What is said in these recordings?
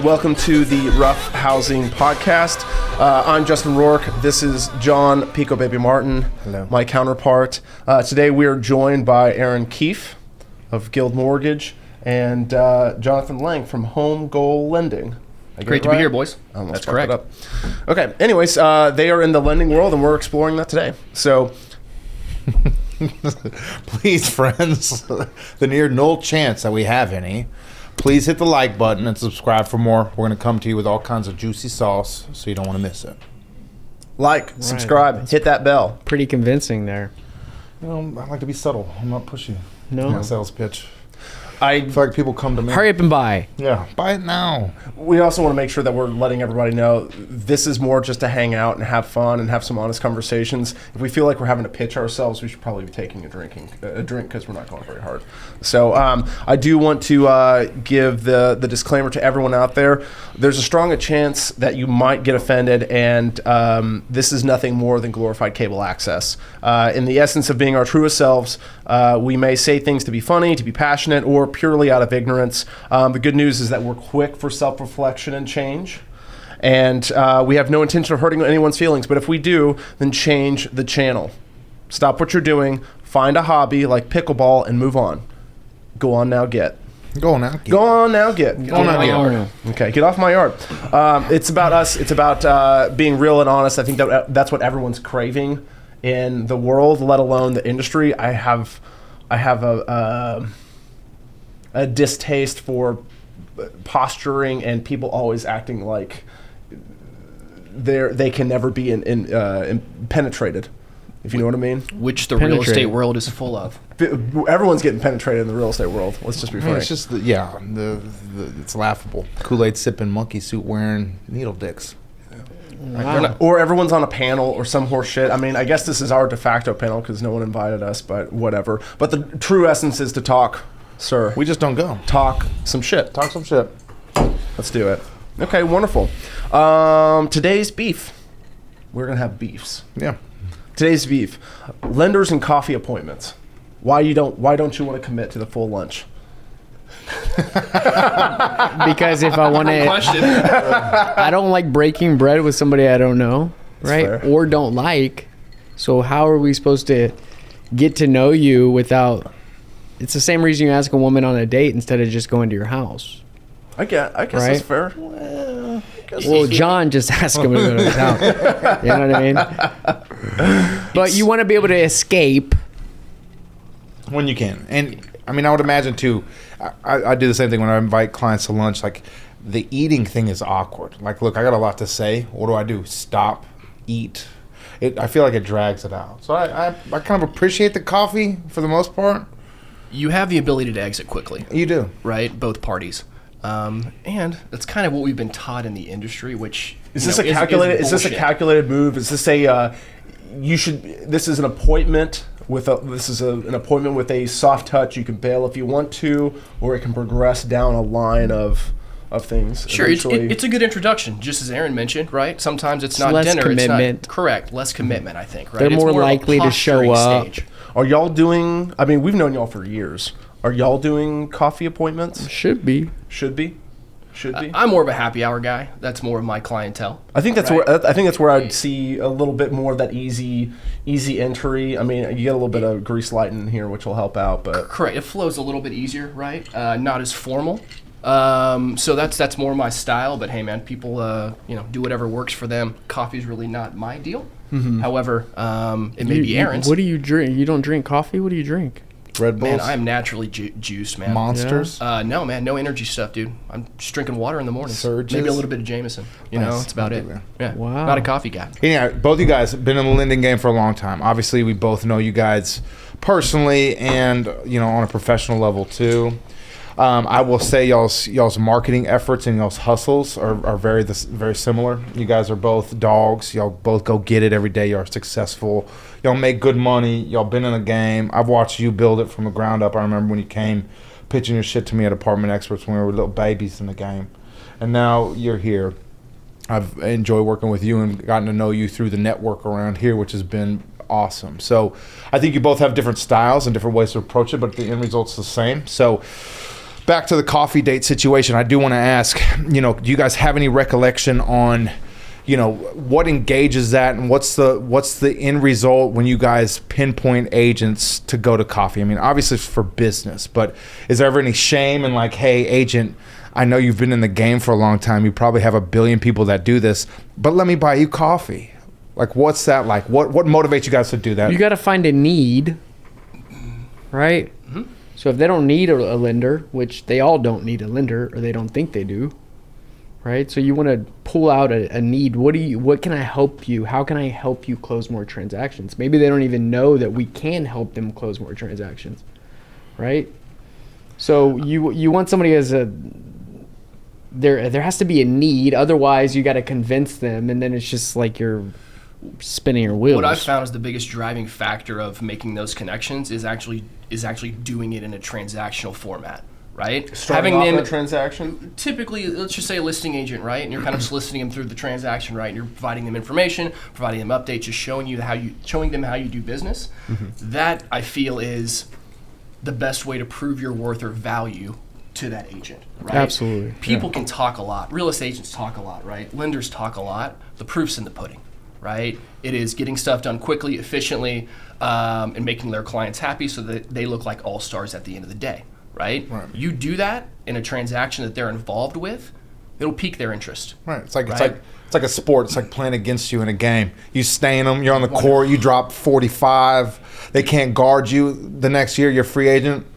Welcome to the Rough Housing Podcast. I'm Justin Rourke. This is John Pico Baby Martin, Hello. My counterpart. Today we are joined by Aaron Kiffe of Guild Mortgage and Jonathan Lange from Home Goal Lending. Great to be here, boys. That's correct. Okay. Anyways, they are in the lending world, and we're exploring that today. So, Please, friends, the near null chance that we have any, please hit the like button and subscribe for more. We're going to come to you with all kinds of juicy sauce, so you don't want to miss it. subscribe, hit that bell. Pretty convincing there. You know, I like to be subtle. I'm not pushy. No? My sales pitch. I feel like people come to me. Hurry up and buy. Yeah, buy it now. We also want to make sure that we're letting everybody know this is more just to hang out and have fun and have some honest conversations. If we feel like we're having to pitch ourselves, we should probably be taking a drink because we're not going very hard. So I do want to give the disclaimer to everyone out there. There's a strong chance that you might get offended, and this is nothing more than glorified cable access. In the essence of being our truest selves, we may say things to be funny, to be passionate, or purely out of ignorance. The good news is that we're quick for self-reflection and change, and we have no intention of hurting anyone's feelings, but if we do, then change the channel. Stop what you're doing, find a hobby like pickleball, and move on. Go on now, get. Go on now. Go on now, get. Go on now, get. Okay, get off my yard. It's about us. It's about being real and honest. I think that's what everyone's craving in the world, let alone the industry. I have a distaste for posturing and people always acting like they can never be penetrated, if you know what I mean. Which the real estate world is full of. Everyone's getting penetrated in the real estate world. Let's just be frank. It's just, it's laughable. Kool-Aid sipping, monkey suit wearing, needle dicks. Wow. Or everyone's on a panel or some horse shit. I mean, I guess this is our de facto panel because no one invited us, but whatever. But the true essence is to talk, sir. We just don't go. Talk some shit. Talk some shit. Let's do it. Okay, wonderful. Today's beef. We're going to have beefs. Yeah. Today's beef. Lenders and coffee appointments. Why don't you want to commit to the full lunch? Because if I want to, Question. I don't like breaking bread with somebody I don't know, right? fair. Or don't like. So how are we supposed to get to know you without? It's the same reason you ask a woman on a date instead of just going to your house. I guess Right? that's fair. Well, John just asked him to go to his house. You know what I mean? But you want to be able to escape. When you can. And I mean, I would imagine too, I do the same thing when I invite clients to lunch. Like, the eating thing is awkward. Like, look, I got a lot to say. What do? Stop, eat. I feel like it drags it out. So I kind of appreciate the coffee for the most part. You have the ability to exit quickly, You do. right? Both parties. And that's kind of what we've been taught in the industry, which Is this a calculated? Is this a bullshit. calculated move? Is this a? This is an appointment with an appointment with a soft touch. You can bail if you want to, or it can progress down a line of things. Sure, it's a good introduction, just as Aaron mentioned, right? Sometimes it's not less dinner. commitment. It's not correct. Less commitment, I think. Right? They're It's more of a likely to show posturing up. stage. Are y'all doing? I mean, we've known y'all for years. Are y'all doing coffee appointments? Should be. Should be. I'm more of a happy hour guy. That's more of my clientele. I think that's Right. where I'd see a little bit more of that easy entry. I mean, you get a little bit of grease light in here, which will help out. But Correct. It flows a little bit easier, right? Not as formal. So that's more my style. But hey, man, people do whatever works for them. Coffee's really not my deal. However, it may be Aaron's. What do you drink? You don't drink coffee? What do you drink? Red Bulls. Man, I'm naturally juiced, man. Monsters. No, man, no energy stuff, dude. I'm just drinking water in the morning. Surges? Maybe a little bit of Jameson. You know, Nice. that's about it. Okay, Yeah. Wow. Not a coffee guy. Yeah, both you guys have been in the lending game for a long time. Obviously, we both know you guys personally and, on a professional level too. I will say y'all's marketing efforts and y'all's hustles are very similar. You guys are both dogs. Y'all both go get it every day. Y'all are successful. Y'all make good money. Y'all been in the game. I've watched you build it from the ground up. I remember when you came pitching your shit to me at Apartment Experts when we were little babies in the game. And now you're here. I've enjoyed working with you and gotten to know you through the network around here, which has been awesome. So I think you both have different styles and different ways to approach it, but the end result's the same. So back to the coffee date situation, I do want to ask, do you guys have any recollection on, what engages that, and what's the end result when you guys pinpoint agents to go to coffee? I mean, obviously it's for business, but is there ever any shame in like, hey, agent, I know you've been in the game for a long time. You probably have a billion people that do this, but let me buy you coffee. Like, what's that like? What motivates you guys to do that? You got to find a need, right? Mm-hmm. So if they don't need a lender, which they all don't need a lender, or they don't think they do, right? So you want to pull out a need. What can I help you? How can I help you close more transactions? Maybe they don't even know that we can help them close more transactions, right? So you want somebody there has to be a need. Otherwise, you got to convince them, and then it's just like you're spinning your wheels. What I've found is the biggest driving factor of making those connections is actually doing it in a transactional format, right? Starting off in a transaction? Typically, let's just say a listing agent, right? And you're kind of soliciting them through the transaction, right? And you're providing them information, providing them updates, just showing them how you do business. Mm-hmm. That, I feel, is the best way to prove your worth or value to that agent, right? Absolutely. People can talk a lot. Real estate agents talk a lot, right? Lenders talk a lot. The proof's in the pudding, right? It is getting stuff done quickly, efficiently, and making their clients happy so that they look like all-stars at the end of the day, right? You do that in a transaction that they're involved with, it'll pique their interest. Right. It's like a sport. It's like playing against you in a game. You stain them. You're on the court. You drop 45. They can't guard you. The next year, you're a free agent.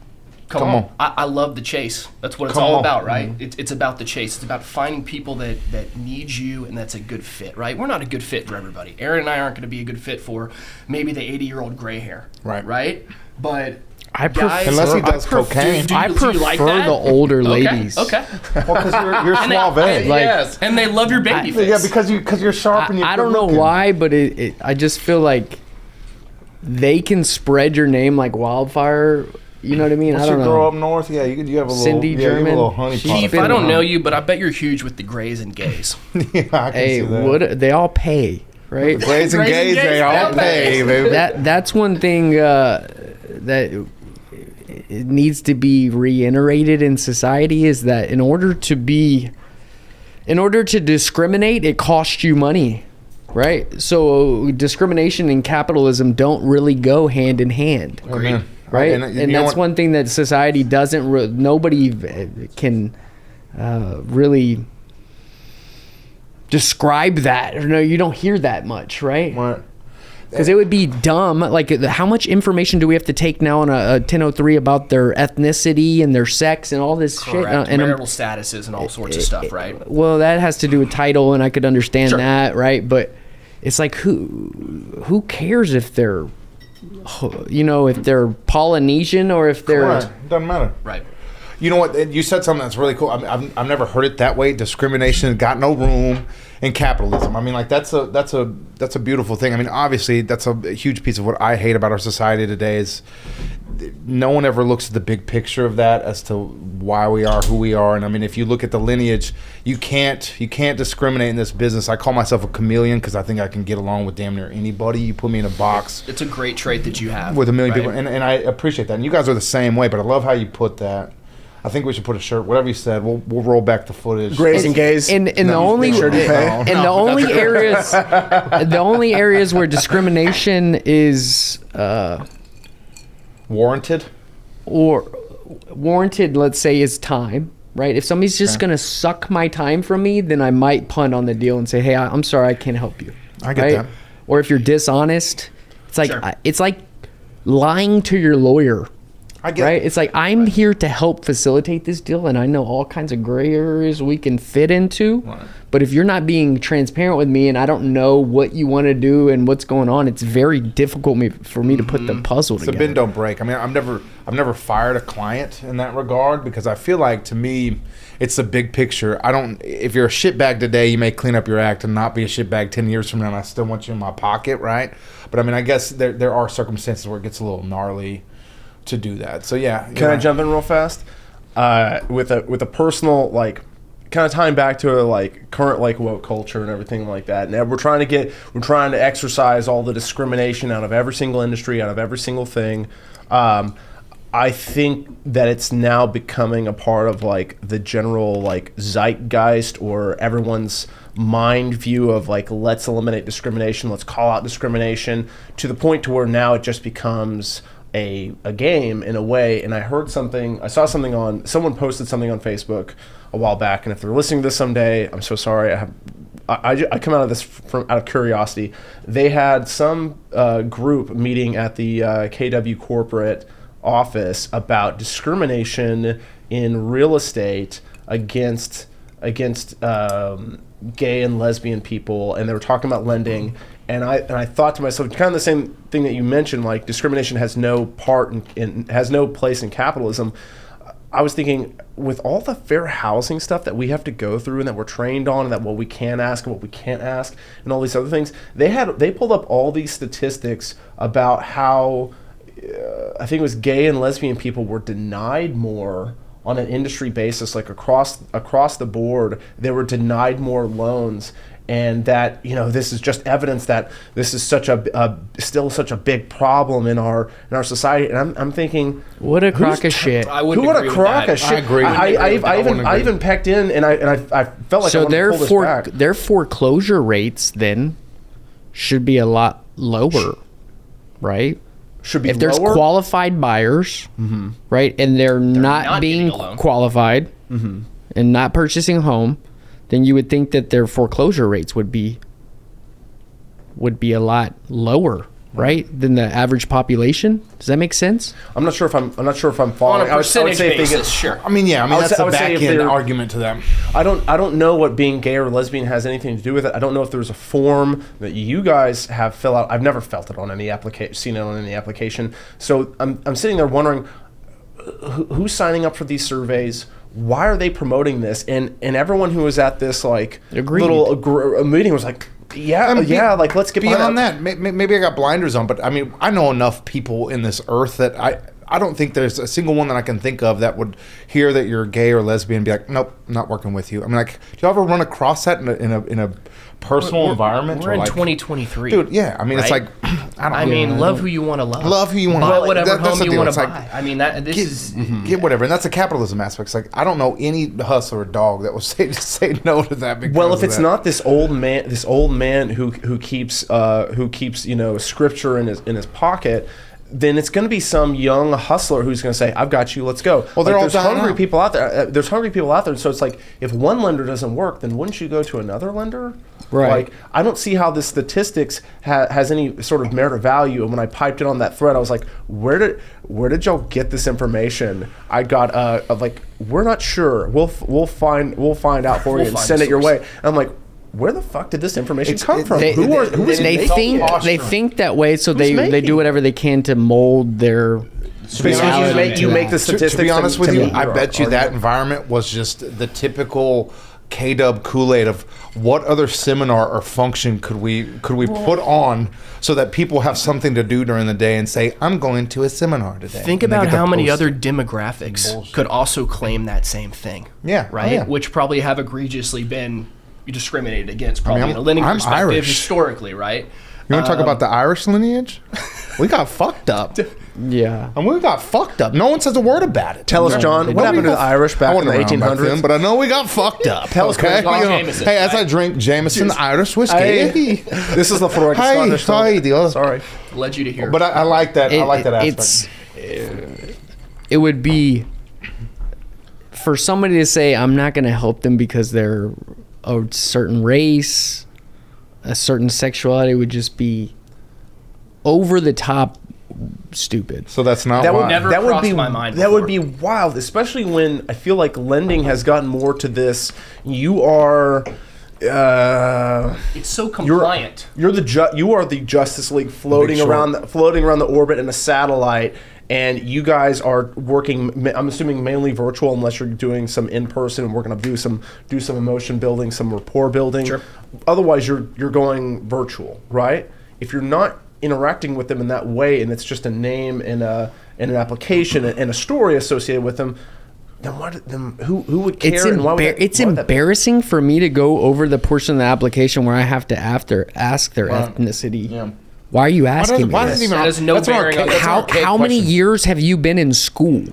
Come on. I love the chase. That's what it's all about, right? Mm-hmm. It's about the chase. It's about finding people that need you and that's a good fit, right? We're not a good fit for everybody. Aaron and I aren't going to be a good fit for maybe the 80-year-old gray hair, right? But unless he does cocaine. I prefer the older ladies. Okay. Well, because you're suave. Yes. And they love your baby face. Yeah, because you're sharp and you're I don't know why, but I just feel like they can spread your name like wildfire. You know what I mean? Once I don't know. You grow up north, you have a little Cindy German. You have a little honey pot. Keith, I don't know you, but I bet you're huge with the grays and gays. Yeah, I can see that. They all pay, right? Grays and gays, they all pay, baby. That's one thing that it needs to be reiterated in society is that in order to discriminate, it costs you money, right? So discrimination and capitalism don't really go hand in hand. Agreed. Right, and that's one thing that society doesn't. Nobody can really describe that. Or no, you don't hear that much, right? What? Because it would be dumb. Like, how much information do we have to take now on a 1003 about their ethnicity and their sex and all this shit? And marital statuses and all sorts of stuff, right? Well, that has to do with title, and I could understand that, right? But it's like, who cares if they're if they're Polynesian or if they're... Correct. Doesn't matter. Right. You know what? You said something that's really cool. I've never heard it that way. Discrimination has got no room in capitalism. I mean, like that's a beautiful thing. I mean, obviously, that's a huge piece of what I hate about our society today is no one ever looks at the big picture of that as to why we are who we are. And I mean, if you look at the lineage, you can't discriminate in this business. I call myself a chameleon because I think I can get along with damn near anybody. You put me in a box. It's a great trait that you have with a million people, and I appreciate that. And you guys are the same way. But I love how you put that. I think we should put a shirt. Whatever you said, we'll roll back the footage. Grays and gays. And the only areas where discrimination is warranted, let's say, is time. Right? If somebody's just gonna suck my time from me, then I might punt on the deal and say, "Hey, I'm sorry, I can't help you." I get that. Or if you're dishonest, it's like lying to your lawyer. Right? It's like, I'm here to help facilitate this deal, and I know all kinds of gray areas we can fit into. Right. But if you're not being transparent with me and I don't know what you want to do and what's going on, it's very difficult for me to put the puzzle together. It's a bend, don't break. I mean, I've never fired a client in that regard because I feel like, to me, it's the big picture. If you're a shitbag today, you may clean up your act and not be a shitbag 10 years from now, and I still want you in my pocket, right? But I mean, I guess there are circumstances where it gets a little gnarly to do that. So yeah. Can I jump in real fast? With a personal, like, kind of tying back to like current like woke culture and everything like that. And we're trying to exercise all the discrimination out of every single industry, out of every single thing. I think that it's now becoming a part of like the general like zeitgeist or everyone's mind view of like, let's eliminate discrimination, let's call out discrimination, to the point to where now it just becomes a game in a way. And I saw something someone posted something on Facebook a while back, and if they're listening to this someday, I'm so sorry. I come out of this out of curiosity. They had some group meeting at the KW corporate office about discrimination in real estate against gay and lesbian people, and they were talking about lending. And I thought to myself, kind of the same thing that you mentioned, like discrimination has no part has no place in capitalism. I was thinking, with all the fair housing stuff that we have to go through and that we're trained on, and that what we can ask and what we can't ask and all these other things, they pulled up all these statistics about how I think it was gay and lesbian people were denied more on an industry basis, like across the board. They were denied more loans. And that, this is just evidence that this is still such a big problem in our society. And I'm thinking, what a crock of shit! I wouldn't agree with that. I agree. I even pecked in, and I felt like I wanted to pull this back. Their foreclosure rates then should be a lot lower, right? Should be if there's lower? Qualified buyers, right, and they're not being qualified and not purchasing a home, then you would think that their foreclosure rates would be a lot lower, right, than the average population. Does that make sense? I'm not sure if I'm following. On a percentage basis, sure. I mean, that's the I would say back end argument to them. I don't know what being gay or lesbian has anything to do with it. I don't know if there's a form that you guys have fill out. I've never felt it on any seen it on any application. So I'm sitting there wondering who's signing up for these surveys. Why are they promoting this? And everyone who was at this like little meeting was like, like let's get beyond that. Maybe I got blinders on, but I mean, I know enough people in this earth that I don't think there's a single one that I can think of that would hear that you're gay or lesbian and be like, nope, not working with you. I mean, like, do you ever run across that in a personal environment? We're in 2023, dude. Yeah, I mean, right? It's like, I mean, love who you want to love. Love who you want to buy love. Whatever home you want to buy. Like, I mean, get whatever, and that's a capitalism aspect. It's like, I don't know any hustler or dog that will say no to that. Well, if it's not this old man who keeps scripture in his pocket, then it's going to be some young hustler who's going to say, I've got you, let's go. Well, there's hungry people out there. There's hungry people out there. So it's like, if one lender doesn't work, then wouldn't you go to another lender? Right. Like, I don't see how this statistics has any sort of merit or value. And when I piped it on that thread, I was like, where did y'all get this information? I got we're not sure. We'll find out for you and send it your way. And I'm like, where the fuck did this information come from? They think that way, so they do whatever they can to mold their. So you make the statistics. To be honest with you, I bet you that environment was just the typical K-Dub Kool-Aid of what other seminar or function could we put on so that people have something to do during the day and say, I'm going to a seminar today. Think about how many other demographics could also claim that same thing. Yeah. Right? Oh, yeah. Which probably have egregiously been discriminated against, probably in a lending perspective Irish. Historically, right? You want to talk about the Irish lineage? We got fucked up. Yeah. And we got fucked up. No one says a word about it. Tell us, John, what happened to the Irish back in the 1800s? Then, but I know we got fucked up. Tell us, Jameson, hey, as I drink Jameson Irish whiskey. This is the Florida Scottish. Sorry. Led you to hear. But I like that. I like that aspect. It would be for somebody to say, I'm not going to help them because they're a certain race, a certain sexuality, would just be over the top stupid. So that's not that would never cross my mind before. That would be wild, especially when I feel like lending has gotten more to this. You are it's so compliant. You are the Justice League floating around the orbit in a satellite, and you guys are working, I'm assuming mainly virtual, unless you're doing some in person, and we're going to do some emotion building, some rapport building. Sure. Otherwise, you're going virtual, right? If you're not interacting with them in that way, and it's just a name and an application and a story associated with them, then who would care? It's embarrassing for me to go over the portion of the application where I have to ask their ethnicity. Yeah. Why are you asking Why me does it this? even? That has no that's an bearing on archaic- that's an archaic How many question. years have you been in school?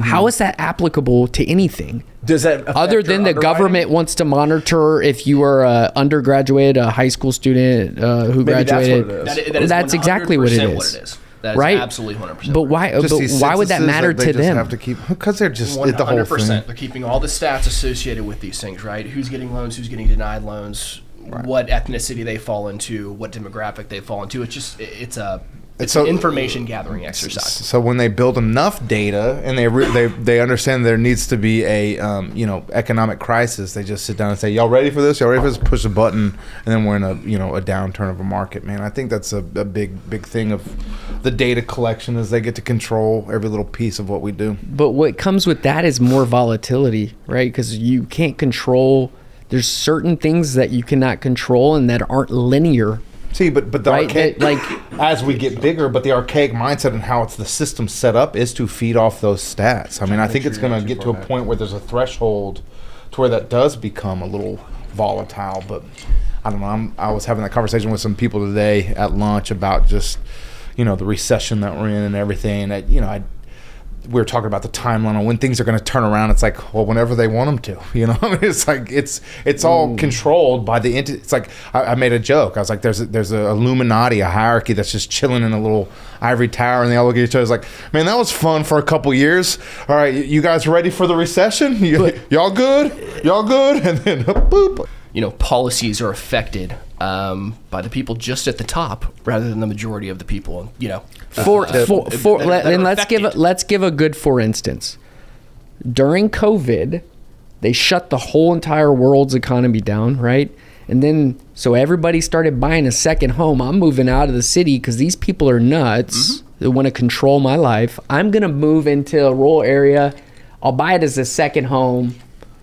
How is that applicable to anything? Does that affect Other your than the underwriting? government wants to monitor if you are a undergraduate, a high school student who Maybe that's what graduated. it is. That is That's exactly what it 100% is. What it is. That is Right? absolutely 100%. But why? Just But these why would that censuses matter they to just them? have to keep because they're just the whole 100%. thing. They're keeping all the stats associated with these things, right? Who's getting loans, who's getting denied loans, what ethnicity they fall into, what demographic they fall into. It's just it's an information gathering exercise. So when they build enough data and they understand there needs to be a economic crisis, they just sit down and say, "Y'all ready for this? Y'all ready for this?" Push a button, and then we're in a downturn of a market. Man, I think that's a big thing of the data collection is they get to control every little piece of what we do. But what comes with that is more volatility, right? Because you can't control. There's certain things that you cannot control and that aren't linear. See, but the Right, archaic, like- as we get bigger, but the archaic mindset and how it's the system set up is to feed off those stats. I mean, I think it's going to get to a point where there's a threshold to where that does become a little volatile. But I don't know. I was having that conversation with some people today at lunch about just the recession that we're in and everything. And we were talking about the timeline on when things are going to turn around. It's like, well, whenever they want them to, I mean, it's like it's all controlled by the entity. It's like I made a joke. I was like, there's a Illuminati, a hierarchy that's just chilling in a little ivory tower, and they all look at each other. It's like, man, that was fun for a couple years. All right, you guys ready for the recession? Y'all good? Y'all good? And then boop. Policies are affected by the people just at the top rather than the majority of the people. Let's give a good for instance. During COVID, they shut the whole entire world's economy down, right? And then so everybody started buying a second home. I'm moving out of the city because these people are nuts. They want to control my life. I'm gonna move into a rural area. I'll buy it as a second home.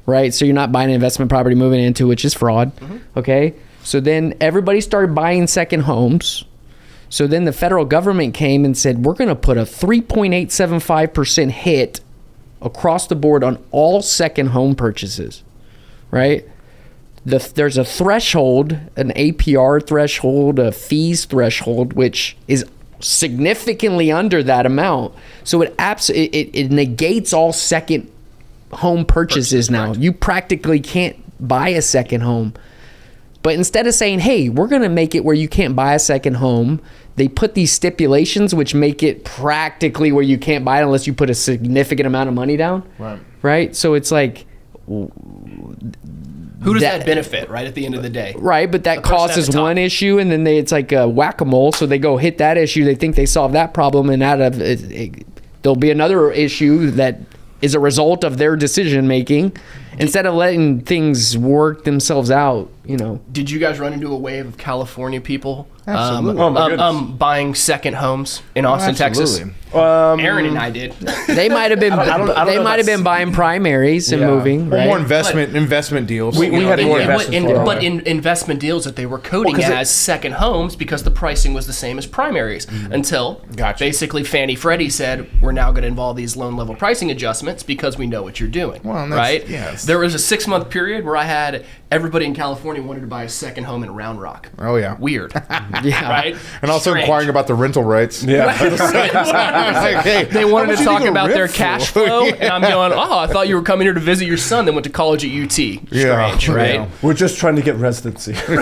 Right, so you're not buying an investment property, moving into, which is fraud. Okay, so then everybody started buying second homes. So then the federal government came and said, we're going to put a 3.875% hit across the board on all second home purchases. Right, there's a threshold, an APR threshold, a fees threshold, which is significantly under that amount. So it negates all second home purchases now. Correct. You practically can't buy a second home. But instead of saying, hey, we're going to make it where you can't buy a second home, they put these stipulations which make it practically where you can't buy it unless you put a significant amount of money down. Right? So it's like, Who does that benefit, right, at the end of the day? Right, but that The person at causes the top. one issue, and then it's like a whack-a-mole. So they go hit that issue. They think they solve that problem, and out of it, there'll be another issue that is a result of their decision making. Instead of letting things work themselves out, Did you guys run into a wave of California people Absolutely. Oh my goodness. buying second homes in Austin, Texas? Absolutely. Aaron and I did. they might have been they might have been buying primaries and moving. Well, Right? more investment deals. We had more investment. But in investment deals that they were coding as second homes because the pricing was the same as primaries until basically Fannie Freddie said, we're now going to involve these loan level pricing adjustments because we know what you're doing. Well, right? yes. There was a 6-month period where I had everybody in California wanted to buy a second home in Round Rock. Oh yeah. Weird. Yeah. Right? And also Strange. inquiring about the rental rates. Yeah. Like, hey, They how wanted much to you talk think a about their rent cash for? flow, and I'm going, I thought you were coming here to visit your son that went to college at UT. Strange, right? Yeah. We're just trying to get residency for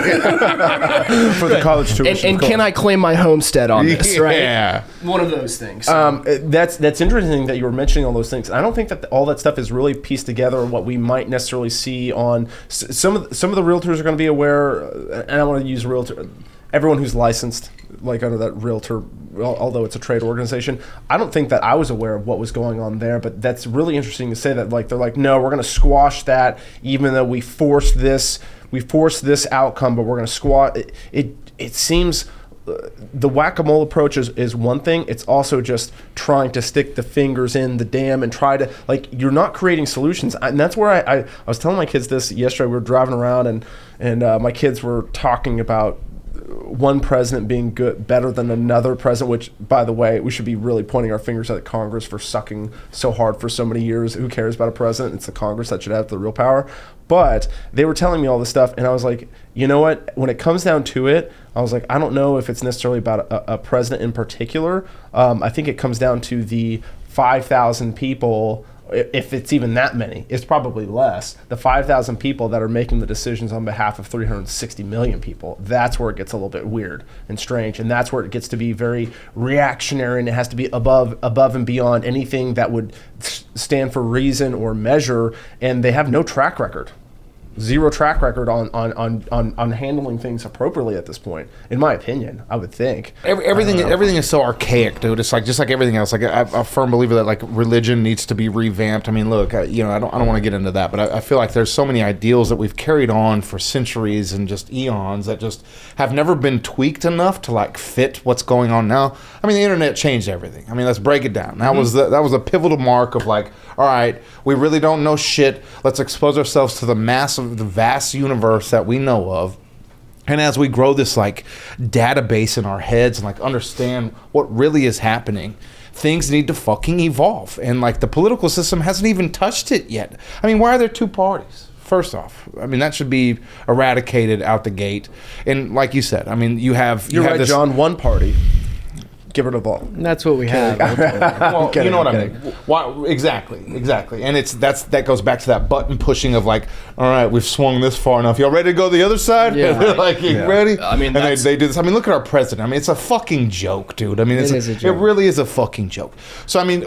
the college tuition. And can I claim my homestead on this, right? Yeah. One of those things. That's interesting that you were mentioning all those things. I don't think that all that stuff is really pieced together or what we might necessarily see on some of the realtors are going to be aware, and I want to use realtor. Everyone who's licensed, like under that realtor, although it's a trade organization, I don't think that I was aware of what was going on there. But that's really interesting to say that. Like they're like, no, we're going to squash that, even though we forced this outcome, but we're going to squash it. It seems. The whack-a-mole approach is one thing. It's also just trying to stick the fingers in the dam and try to, you're not creating solutions. And that's where I was telling my kids this yesterday. We were driving around and my kids were talking about one president being better than another president, which, by the way, we should be really pointing our fingers at Congress for sucking so hard for so many years. Who cares about a president? It's the Congress that should have the real power. But they were telling me all this stuff, and I was like, you know what? When it comes down to it, I was like, I don't know if it's necessarily about a president in particular. I think it comes down to the 5,000 people. If it's even that many, it's probably less. The 5,000 people that are making the decisions on behalf of 360 million people, that's where it gets a little bit weird and strange. And that's where it gets to be very reactionary, and it has to be above and beyond anything that would stand for reason or measure. And they have no track record. Zero track record on handling things appropriately at this point, in my opinion. I would think everything is so archaic, dude. It's like just like everything else. Like I'm a firm believer that like religion needs to be revamped. I mean, look, I don't want to get into that, but I feel like there's so many ideals that we've carried on for centuries and just eons that just have never been tweaked enough to like fit what's going on now. I mean, the internet changed everything. I mean, let's break it down. That was a pivotal mark of like, all right, we really don't know shit. Let's expose ourselves to the vast universe that we know of. And as we grow this like database in our heads and like understand what really is happening, things need to fucking evolve. And like the political system hasn't even touched it yet. I mean, why are there two parties? First off, I mean, that should be eradicated out the gate. And like you said, I mean, you have right, this, John, one party. Give it a ball. That's what we have. Well, you know what I mean. Why, exactly. And that goes back to that button pushing of like, all right, we've swung this far enough. Y'all ready to go the otother side? Yeah. Like, you ready? I mean, and they do this. I mean, look at our president. I mean, it's a fucking joke, dude. I mean, it really is a fucking joke. So, I mean,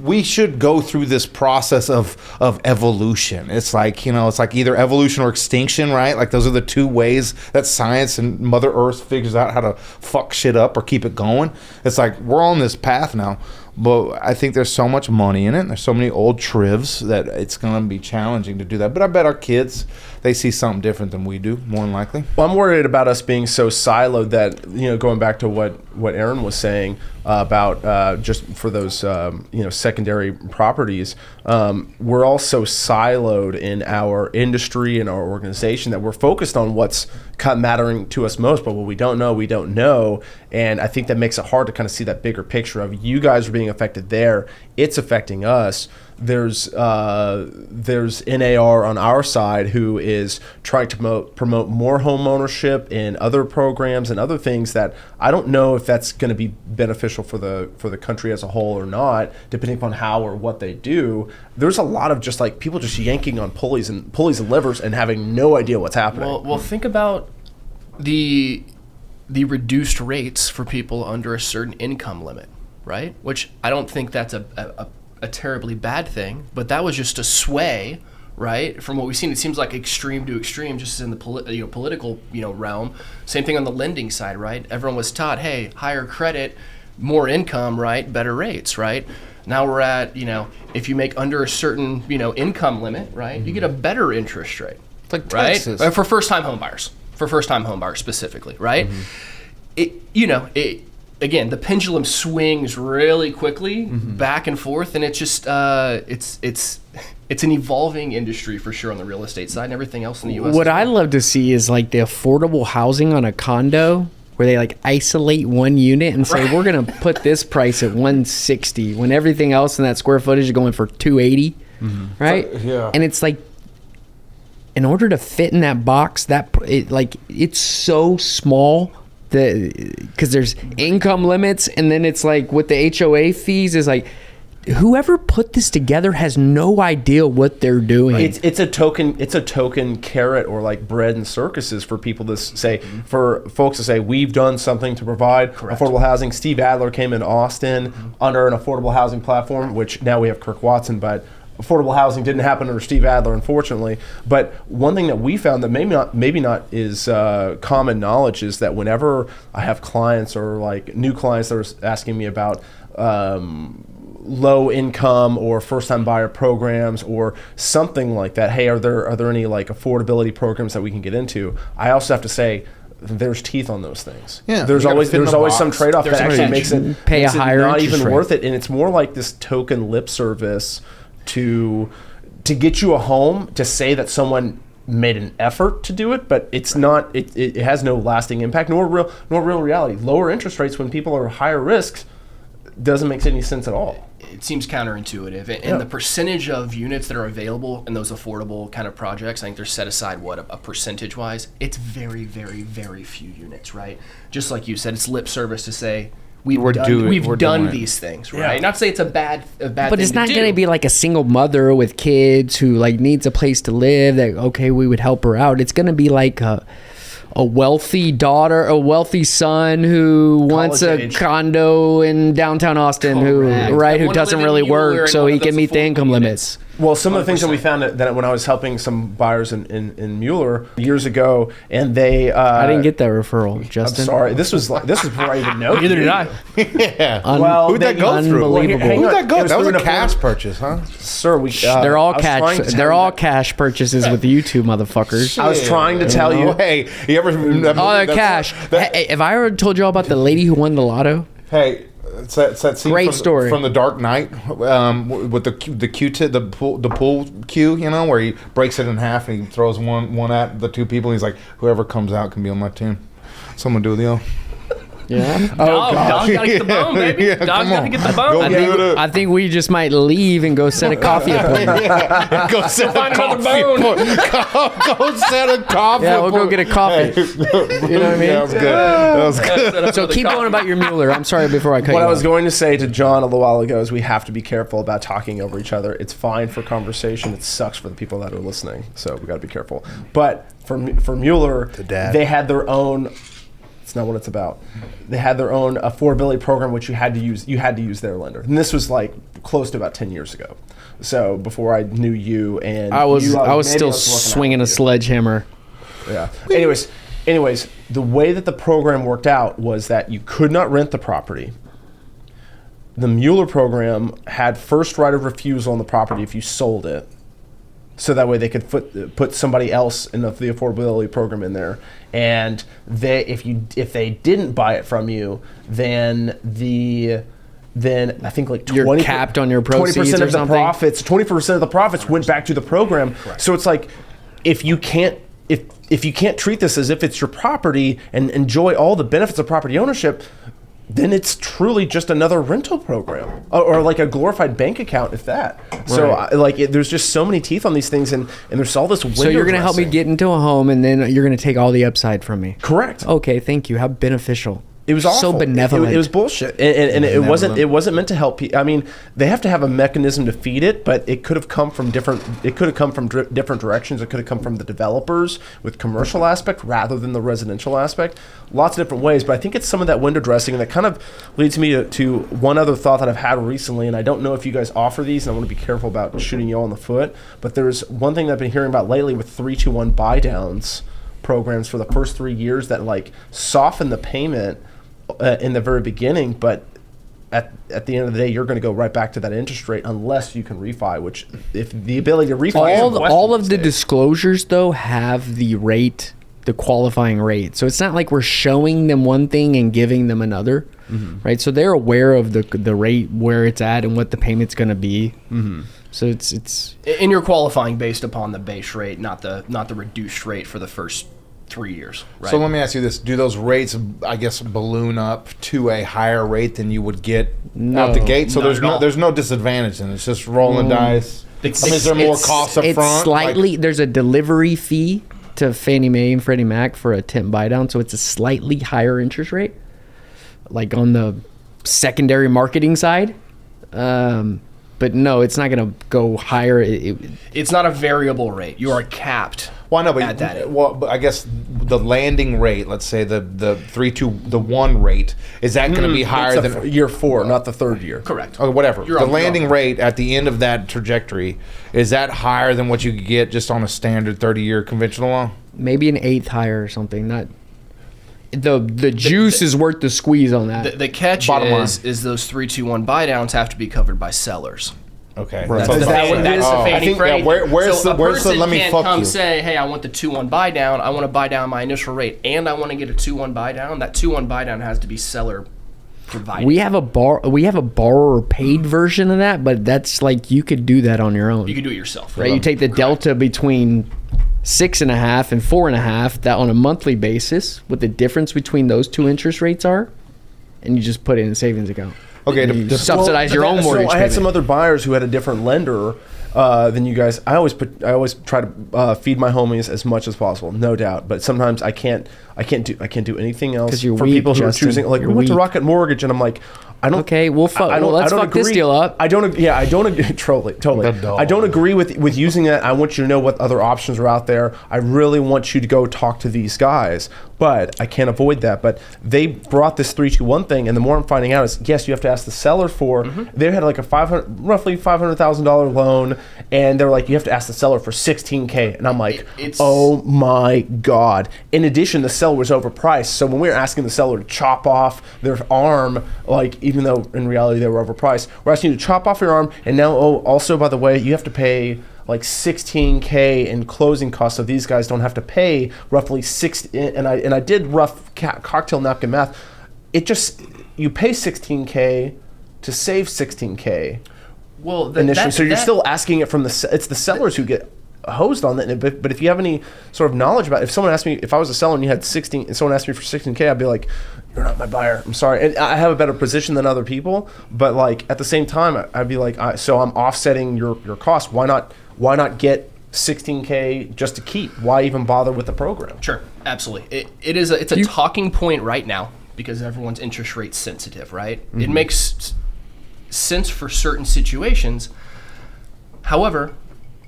we should go through this process of evolution. It's like, it's like either evolution or extinction, right? Like those are the two ways that science and Mother Earth figures out how to fuck shit up or keep it going. It's like we're on this path now, but I think there's so much money in it. And there's so many old trivs that it's going to be challenging to do that. But I bet our kids, they see something different than we do, more than likely. Well, I'm worried about us being so siloed that, going back to what Aaron was saying about just for those, secondary properties, we're all so siloed in our industry and our organization that we're focused on what's kind of mattering to us most, but what we don't know. And I think that makes it hard to kind of see that bigger picture of you guys are being affected there. It's affecting us. There's NAR on our side who is trying to promote more home ownership in other programs and other things that I don't know if that's going to be beneficial for the country as a whole or not, depending upon how or what they do. There's a lot of just like people just yanking on pulleys and levers and having no idea what's happening. Well, think about the reduced rates for people under a certain income limit, right? Which I don't think that's a terribly bad thing, but that was just a sway, right? From what we've seen, it seems like extreme to extreme, just in the political realm. Same thing on the lending side, right? Everyone was taught, hey, higher credit, more income, right? Better rates, right? Now we're at, if you make under a certain income limit, right, you get a better interest rate, It's like right? Texas. For first-time home buyers specifically, right? Again, the pendulum swings really quickly back and forth, and it's just it's an evolving industry for sure on the real estate side and everything else in the U.S. What I love to see is like the affordable housing on a condo where they like isolate one unit and say we're gonna put this price at 160 when everything else in that square footage is going for 280, right? Yeah. And it's like, in order to fit in that box, it's so small. Because there's income limits, and then it's like with the HOA fees is like whoever put this together has no idea what they're doing. It's a token carrot or like bread and circuses for people to say, for folks to say we've done something to provide affordable housing. Steve Adler came in Austin under an affordable housing platform, which now we have Kirk Watson, but affordable housing didn't happen under Steve Adler, unfortunately. But one thing that we found that maybe not is common knowledge is that whenever I have clients or like new clients that are asking me about low income or first time buyer programs or something like that, hey, are there any like affordability programs that we can get into? I also have to say, there's teeth on those things. Yeah, there's always some trade-off that actually makes it not even worth it, and it's more like this token lip service to get you a home, to say that someone made an effort to do it, but it's not. It has no lasting impact, nor real reality. Lower interest rates when people are higher risks doesn't make any sense at all. It seems counterintuitive, and the percentage of units that are available in those affordable kind of projects, I think they're set aside a percentage wise. It's very, very, very few units, right? Just like you said, it's lip service to say we've done these things, right? Not to say it's a bad but it's not going to be like a single mother with kids who like needs a place to live that, okay, we would help her out. It's going to be like a wealthy daughter, a wealthy son who wants a condo in downtown Austin, who doesn't really work, so he can meet the income limits. Well, some of the things that we found that when I was helping some buyers in Mueller years ago, and they I didn't get that referral, Justin. I'm sorry. This was before I even know. Neither did I. Yeah. Well, who'd that go through? Unbelievable. Who'd that go? That was a cash purchase, huh? Sir, they're all cash. They're all cash purchases with you two motherfuckers. I was trying to tell you. Hey, you ever? They're cash. Hey, have I ever told you all about the lady who won the lotto? Hey. It's that scene Great story from The Dark Knight with the Q-tip, the pool cue, where he breaks it in half and he throws one at the two people. And he's like, whoever comes out can be on my team. Someone do the deal. Yeah. Dog's gotta get the bone, baby. Dog's gotta get the bone. I think we just might leave and go set a coffee appointment. Go set a coffee appointment. Go set a coffee. Yeah, we'll go get a coffee. You know what I mean? Yeah, that was good. So keep going about your Mueller. I'm sorry before I cut you What I was off. going to say to John a little while ago is we have to be careful about talking over each other. It's fine for conversation. It sucks for the people that are listening. So we got to be careful. But for Mueller, they had their own. It's not what it's about. They had their own affordability program, which you had to use their lender, and this was like close to about 10 years ago. So before I knew you, and I was still swinging a sledgehammer. Yeah. Anyways, the way that the program worked out was that you could not rent the property. The Mueller program had first right of refusal on the property if you sold it. So that way they could put somebody else in the affordability program in there, and if they didn't buy it from you, then I think like 20, you're capped on your proceeds 20% or of the something. profits. 20% of the profits went back to the program. Correct. So it's like if you can't treat this as if it's your property and enjoy all the benefits of property ownership, then it's truly just another rental program or like a glorified bank account, if that. Right. So there's just so many teeth on these things, and there's all this window So you're going to help me get into a home, and then you're going to take all the upside from me. Correct. Okay, thank you. How beneficial. It was awful. So benevolent. It was bullshit, and it wasn't meant to help people. I mean, they have to have a mechanism to feed it, but it could have come from different. It could have come from different directions. It could have come from the developers with commercial aspect rather than the residential aspect. Lots of different ways, but I think it's some of that window dressing, and that kind of leads me to one other thought that I've had recently, and I don't know if you guys offer these, and I want to be careful about shooting you all in the foot. But there's one thing that I've been hearing about lately with 3-2-1 buy downs programs for the first 3 years that like soften the payment in the very beginning, but at the end of the day, you're going to go right back to that interest rate unless you can refi. Which, if the ability to refi, all of the disclosures though have the rate, the qualifying rate. So it's not like we're showing them one thing and giving them another, right? So they're aware of the rate where it's at and what the payment's going to be. So it's and you're qualifying based upon the base rate, not the reduced rate for the first 3 years, right? So let me ask you this: do those rates, I guess, balloon up to a higher rate than you would get out the gate? So there's no disadvantage in it. It's just rolling dice. Is there more cost up front? It's slightly. There's a delivery fee to Fannie Mae and Freddie Mac for a temp buy down, so it's a slightly higher interest rate, like on the secondary marketing side. But no, it's not going to go higher. It's not a variable rate. You are capped. Well, no, but I guess the landing rate, let's say the 3-2-1 rate, is that going to be higher than year 4, not the third year? Correct. Or whatever. The landing rate at the end of that trajectory, is that higher than what you could get just on a standard 30-year conventional loan? Maybe an eighth higher or something. Not the juice is worth the squeeze on that. The catch is those 3-2-1 buy downs have to be covered by sellers. Okay. Right. That's the Fannie Freddie. Where's the let me fuck you? Can't come say, hey, I want the 2-1 buy down. I want to buy down my initial rate, and I want to get a 2-1 buy down. That 2-1 buy down has to be seller provided. We have a borrower paid version of that, but that's like you could do that on your own. You could do it yourself. Right? You take the delta between 6.5% and 4.5%, that on a monthly basis, what the difference between those two interest rates are, and you just put it in a savings account. Okay, you subsidize your own mortgage. So I had some other buyers who had a different lender than you guys. I always try to feed my homies as much as possible, no doubt. But sometimes I can't do anything else 'Cause you're for weak, people who Justin. are choosing. Like You're we went to weak. Rocket Mortgage, and I'm like, I don't. Okay, let's fuck agree. this deal up. I don't agree. Totally. I don't agree with using that. I want you to know what other options are out there. I really want you to go talk to these guys, but I can't avoid that. But they brought this 3-2-1 thing, and the more I'm finding out is, yes, you have to ask the seller for. They had like a roughly $500,000 loan, and they're like, you have to ask the seller for $16K, and I'm like, oh my god. In addition, the seller was overpriced, so when we were asking the seller to chop off their arm, like, even though in reality they were overpriced, we're asking you to chop off your arm, and now, also, by the way, you have to pay like $16K in closing costs, so these guys don't have to pay roughly and I did rough cocktail napkin math. It just, you pay $16K to save $16K. Well, initially, so you're still asking it from it's the sellers who get hosed on that. But if you have any sort of knowledge about it, if someone asked me, if I was a seller and you had 16, and someone asked me for $16K, I'd be like, you're not my buyer. I'm sorry. And I have a better position than other people, but like at the same time, I'd be like, so I'm offsetting your cost. Why not get $16K just to keep? Why even bother with the program? Sure, absolutely. It's a talking point right now because everyone's interest rate sensitive, right? It makes sense for certain situations. However,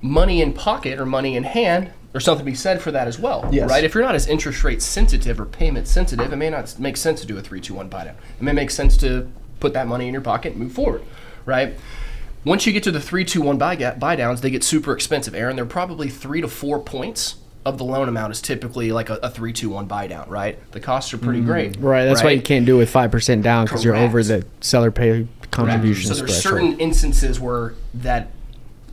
money in pocket or money in hand, there's something to be said for that as well, right? If you're not as interest rate sensitive or payment sensitive, it may not make sense to do a 3-2-1 buy down. It may make sense to put that money in your pocket and move forward, right? Once you get to the 3-2-1 buy downs, they get super expensive, Aaron. They're probably 3 to 4 points of the loan amount is typically like a 3-2-1 buy down, right? The costs are pretty great. Right, that's why you can't do it with 5% down because you're over the seller pay contribution So there's threshold. certain instances where that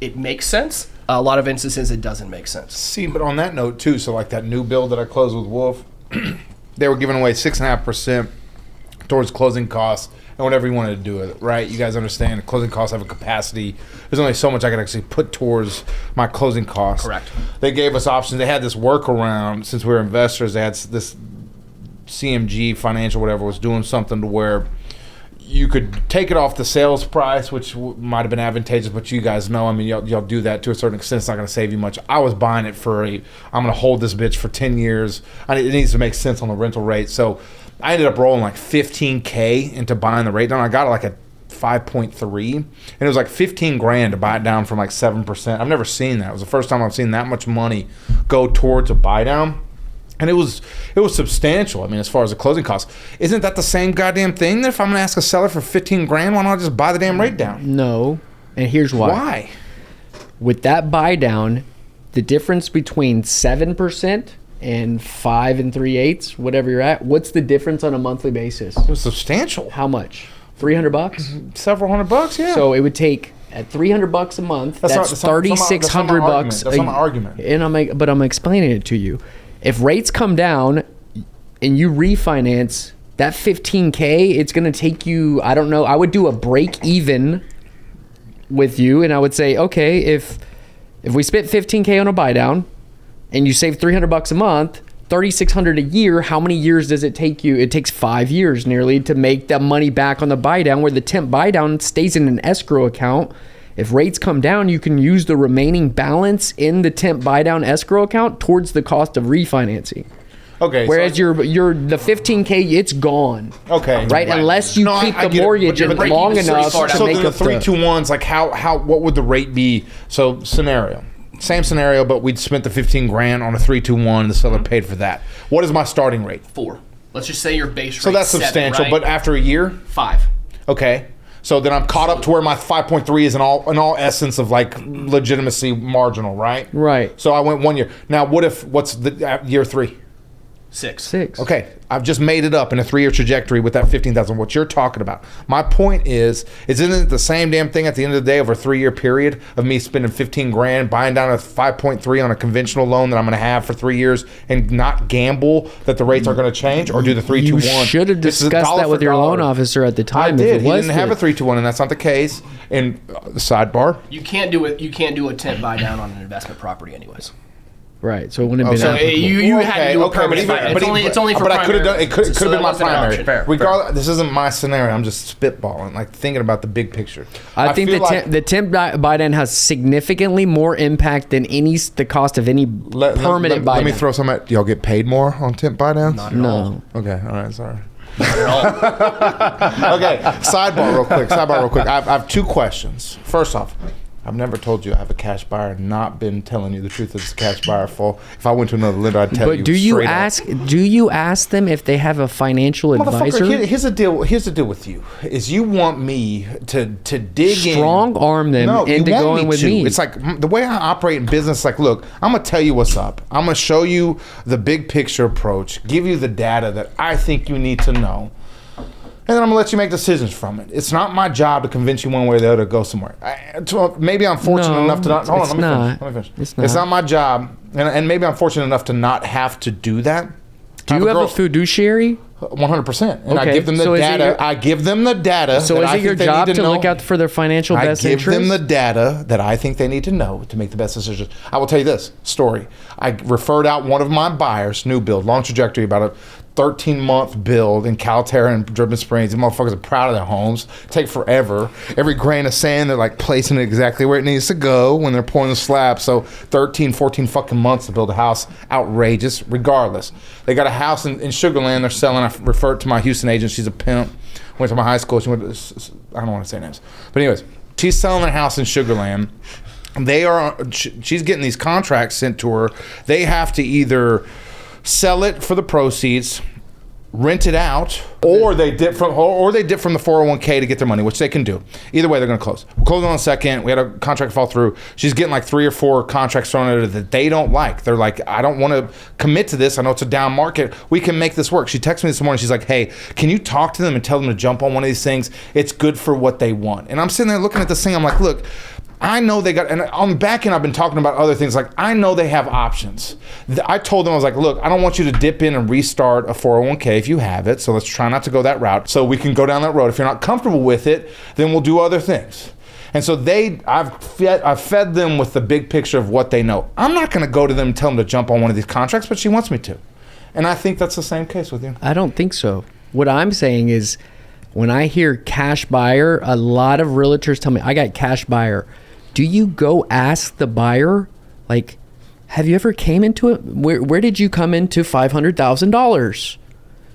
it makes sense. A lot of instances it doesn't make sense. See, but on that note too, so like that new build that I closed with Wolf, they were giving away 6.5% towards closing costs and whatever you wanted to do with it, right? You guys understand closing costs have a capacity. There's only so much I can actually put towards my closing costs. Correct. They gave us options. They had this workaround since we were investors. They had this CMG Financial, whatever, was doing something to where you could take it off the sales price, which might have been advantageous, but you guys know, I mean, y'all do that to a certain extent. It's not going to save you much. I was buying it I'm going to hold this bitch for 10 years. It needs to make sense on the rental rate. So I ended up rolling like $15K into buying the rate down. I got it like at 5.3, and it was like $15,000 to buy it down from like 7%. I've never seen that. It was the first time I've seen that much money go towards a buy down. And it was substantial. I mean, as far as the closing costs, isn't that the same goddamn thing? That if I'm gonna ask a seller for $15,000, why not just buy the damn rate down? No, and here's why. Why? With that buy down, the difference between 7% and 5 3/8, whatever you're at, what's the difference on a monthly basis? It was substantial. How much? $300? Several $100, yeah. So it would take at $300 a month. That's $3,600. That's not my argument. And I'm explaining it to you. If rates come down and you refinance that $15K, it's going to take you, I don't know, I would do a break even with you, and I would say, okay, if we spent $15K on a buy down and you save $300 a month, $3,600 a year, how many years does it take you? It takes 5 years nearly to make that money back on the buy down, where the temp buy down stays in an escrow account. If rates come down, you can use the remaining balance in the temp buy down escrow account towards the cost of refinancing. Okay. Whereas the $15K, it's gone. Okay. Right? Unless you keep the mortgage in long enough to make the 3-2-1s, like what would the rate be? So same scenario, but we'd spent the $15,000 on a 3-2-1. The seller paid for that. What is my starting rate? 4. Let's just say your base rate. So that's substantial. 7, right? But after a year, 5. Okay. So then I'm caught up to where my 5.3 is in all essence of like legitimacy marginal, right? Right. So I went 1 year. Now what's the year 3? 6. Okay, I've just made it up in a 3-year trajectory with that 15,000. What you're talking about. My point isn't it the same damn thing at the end of the day over a 3-year period of me spending $15,000 buying down a 5.3 on a conventional loan that I'm going to have for 3 years and not gamble that the rates are going to change, or do the 3-2-1? You should have discussed that with your loan officer at the time. I did. He didn't have a 3-2-1, and that's not the case. And sidebar. You can't do a temp buy down on an investment property anyways. Right, so it wouldn't have been So applicable. you had to do a permanent buyer. It's only for but I could have primary done. It could residence, so have been that my wasn't an primary. option. Fair. Regardless, this isn't my scenario. I'm just spitballing, like thinking about the big picture. I think feel the temp buy-down has significantly more impact than the cost of any permanent buy-down. Let me throw some at y'all. Get paid more on temp buy-downs? Not at all. Okay, all right, sorry. Not at all. Okay, sidebar real quick. I have two questions. First off, I've never told you I have a cash buyer, not been telling you the truth as a cash buyer full. If I went to another lender, I'd tell you. But do you straight up. do you ask them if they have a financial advisor? Motherfucker, here's the deal. Here's the deal with you: is you want me to dig in, Strong arm them into going with me. It's like the way I operate in business. Like, look, I'm gonna tell you what's up. I'm gonna show you the big picture approach, give you the data that I think you need to know. And then I'm gonna let you make decisions from it. It's not my job to convince you one way or the other to go somewhere. Maybe I'm fortunate enough to not. Hold on, let me finish. It's not my job, and maybe I'm fortunate enough to not have to do that. Do you have a fiduciary? 100%. And I Okay, give them the so is it data. your- I give them the data. So that is I it your think they job need to know. look out for their financial I best give interest? them the data that I think they need to know to make the best decisions. I will tell you this story. I referred out one of my buyers, new build, long trajectory, about a 13-month build in Calterra and Dripping Springs. These motherfuckers are proud of their homes. Take forever. Every grain of sand, they're like placing it exactly where it needs to go when they're pouring the slab. So 13, 14 fucking months to build a house. Outrageous. Regardless. They got a house in Sugar Land they're selling. I referred to my Houston agent. She's a pimp. Went to my high school. She went to, I don't want to say names. But anyways, she's selling their house in Sugar Land. She's getting these contracts sent to her. They have to either sell it for the proceeds, rent it out, or they dip from the 401k to get their money, which they can do. Either way, they're going to close. We're closing on the second. We had a contract fall through. She's getting like 3 or 4 contracts thrown at her that they don't like. They're like, I don't want to commit to this. I know it's a down market. We can make this work. She texted me this morning. She's like, hey, can you talk to them and tell them to jump on one of these things? It's good for what they want. And I'm sitting there looking at this thing. I'm like, look, I know they got, and on the back end, I've been talking about other things. Like, I know they have options. I told them, I was like, look, I don't want you to dip in and restart a 401k if you have it. So let's try not to go that route. So we can go down that road. If you're not comfortable with it, then we'll do other things. And so I've fed them with the big picture of what they know. I'm not going to go to them and tell them to jump on one of these contracts, but she wants me to. And I think that's the same case with you. I don't think so. What I'm saying is, when I hear cash buyer, a lot of realtors tell me, I got cash buyer. Do you go ask the buyer, like, have you ever came into it? Where did you come into $500,000?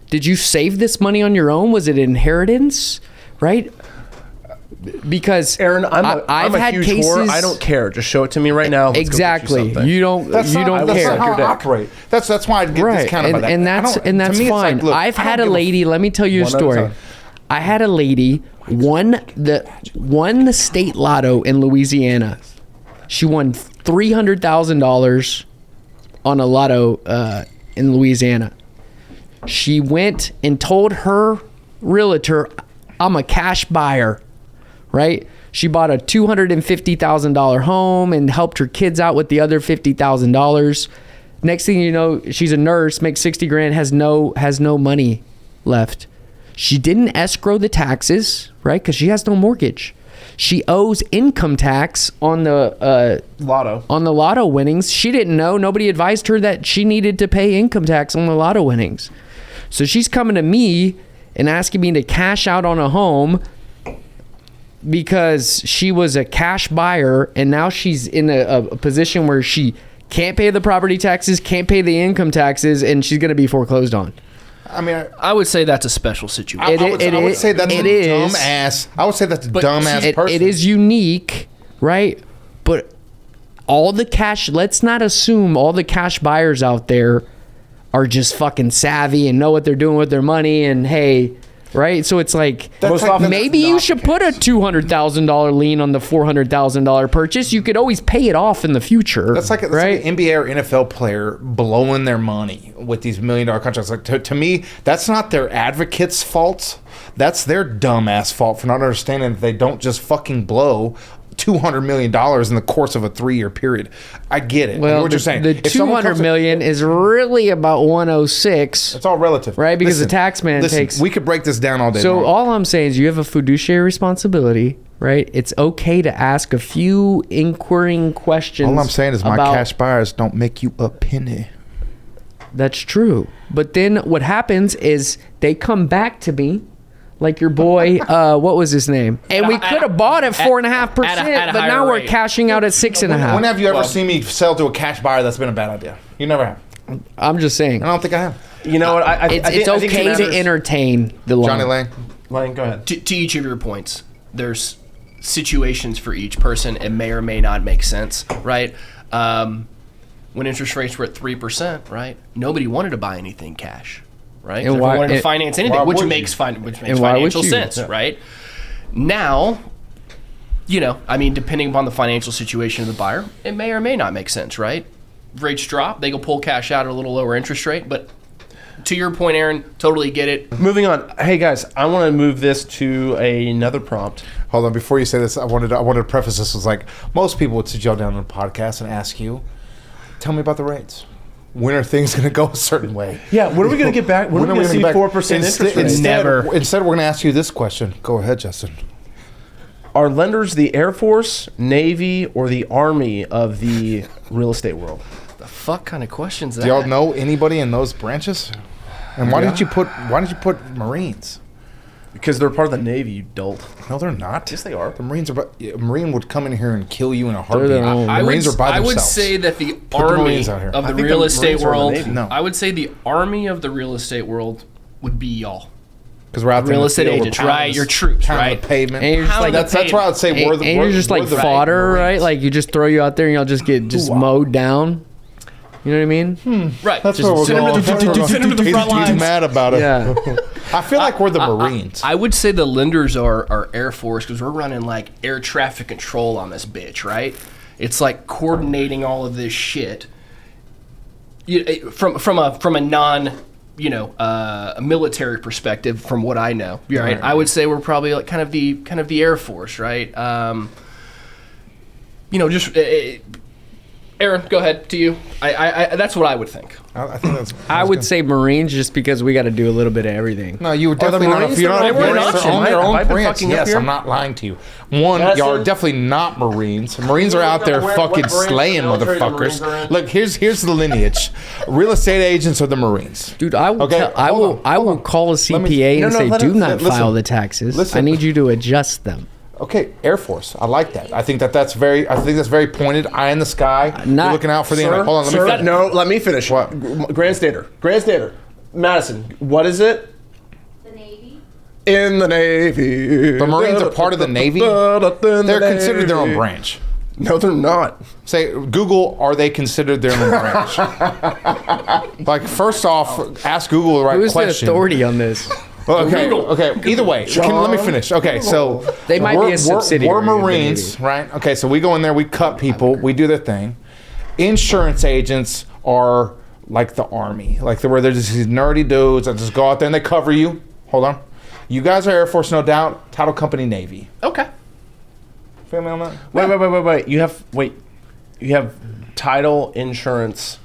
Did you save this money on your own? Was it inheritance? Right? Because Aaron, I've a had huge cases. whore. I don't care. Just show it to me right now. Let's Exactly. Go get You don't. That's you not, don't that's care. not how I operate. That's why I get Right. discounted by that. And that's To me, it's fine. like, look, I've I had don't a give lady. Let me tell you a One at a story. time. I had a lady won the state lotto in Louisiana. She won $300,000 on a lotto in Louisiana. She went and told her realtor, I'm a cash buyer, right? She bought a $250,000 home and helped her kids out with the other $50,000. Next thing you know, she's a nurse, makes 60 grand, has no money left. She didn't escrow the taxes, right? Because she has no mortgage. She owes income tax on the lotto winnings. She didn't know. Nobody advised her that she needed to pay income tax on the lotto winnings. So she's coming to me and asking me to cash out on a home because she was a cash buyer, and now she's in a position where she can't pay the property taxes, can't pay the income taxes, and she's going to be foreclosed on. I mean, I would say that's a special situation. I would say that's a dumbass. I would say that's a dumbass person. It is unique, right? But let's not assume all the cash buyers out there are just fucking savvy and know what they're doing with their money, and hey, right? So it's like, maybe you should put a $200,000 lien on the $400,000 purchase. You could always pay it off in the future. That's like an NBA or NFL player blowing their money with these $1 million contracts. Like to me, that's not their advocate's fault. That's their dumbass fault for not understanding that they don't just fucking blow $2 $200 million in the course of a 3-year period. I get it. Well, what you're saying. The If someone $200 comes million is really about 106. It's all relative. Right? Because the tax man takes... We could break this down all day So long. all I'm saying is you have a fiduciary responsibility, right? It's okay to ask a few inquiring questions. All I'm saying is my cash buyers don't make you a penny. That's true. But then what happens is they come back to me, like your boy, what was his name? And we could have bought at 4.5%, but now we're cashing out at 6.5%. When have you ever seen me sell to a cash buyer that's been a bad idea? You never have. I'm just saying. I don't think I have. You know what? It's okay to entertain the loan. Johnny Lang. Lang, go ahead. To each of your points, there's situations for each person. It may or may not make sense, right? When interest rates were at 3%, right? Nobody wanted to buy anything cash, right? And why wanted to finance anything, which makes financial sense, right? Now, depending upon the financial situation of the buyer, it may or may not make sense, right? Rates drop, they go pull cash out at a little lower interest rate, but to your point, Aaron, totally get it. Moving on. Hey guys, I want to move this to another prompt. Hold on, before you say this, I wanted to preface this was like most people would sit y'all down on a podcast and ask you, tell me about the rates. When are things going to go a certain way? Yeah, when are we going to get back? When are we going to see 4% interest rates? Never. Instead, we're going to ask you this question. Go ahead, Justin. Are lenders the Air Force, Navy, or the Army of the real estate world? The fuck kind of questions that? Do y'all know anybody in those branches? And why did you put Marines? Because they're part of the Navy, you dolt. No, they're not. Yes, they are. The Marines are. A Marine would come in here and kill you in a heartbeat. I Marines are by I themselves. would say that the the army Marines out here. of I the think real the estate Marines are the world. Navy. No. I would say the army of the real estate world would be y'all. Because we're out there in Real the estate field, we're agents, pounding right? this- Your troops, pounding right? the pavement. And you're just like, That's why I'd say we're the. and you're just like the fodder, Marines. right? Like you just throw you out there and y'all just get mowed down. You know what I mean? Right. That's Just where we're send going. them to the front lines. He's mad about it. Yeah. I feel like we're the Marines. I would say the lenders are Air Force because we're running like air traffic control on this bitch, right? It's like coordinating all of this shit. From a non a military perspective, from what I know, right? I would say we're probably like kind of the Air Force, right? Aaron, go ahead to you. I that's what I would think. I think that's. I would say Marines just because we got to do a little bit of everything. No, you would definitely not. If you're not, Marines you're an option? on their Have I own been branch. fucking up Yes, here? I'm not lying to you. One, That's y'all are it. definitely not Marines. Marines are out there What fucking branch of the slaying military the Marines are motherfuckers. in? Look, here's the lineage. Real estate agents are the Marines. Dude, I will Okay, I hold will call a Let me- CPA no, and no, say, let do him- not listen. file the taxes. Listen. I need you to adjust them. Okay, Air Force. I like that. I think that's very. I think that's very pointed. Eye in the sky. Not- You're looking out for the. Sir, Hold on. Let sir, me finish. no, let me finish. What? Grandstander. Madison, what is it? The Navy. In the Navy. The Marines are part of the Navy? They're considered their own branch. No, they're not. Say, Google, are they considered their own branch? Like, first off, ask Google the right Who's question. the authority on this? Well, okay. Either way, let me finish. Okay, so They might be a subsidiary We're of the Marines, Navy. right? Okay, so we go in there, we cut people, we do their thing. Insurance agents are like the Army, like where they're just these nerdy dudes that just go out there and they cover you. Hold on, you guys are Air Force, no doubt. Title company Navy. Okay. Feel me on that? Wait. You have title, insurance,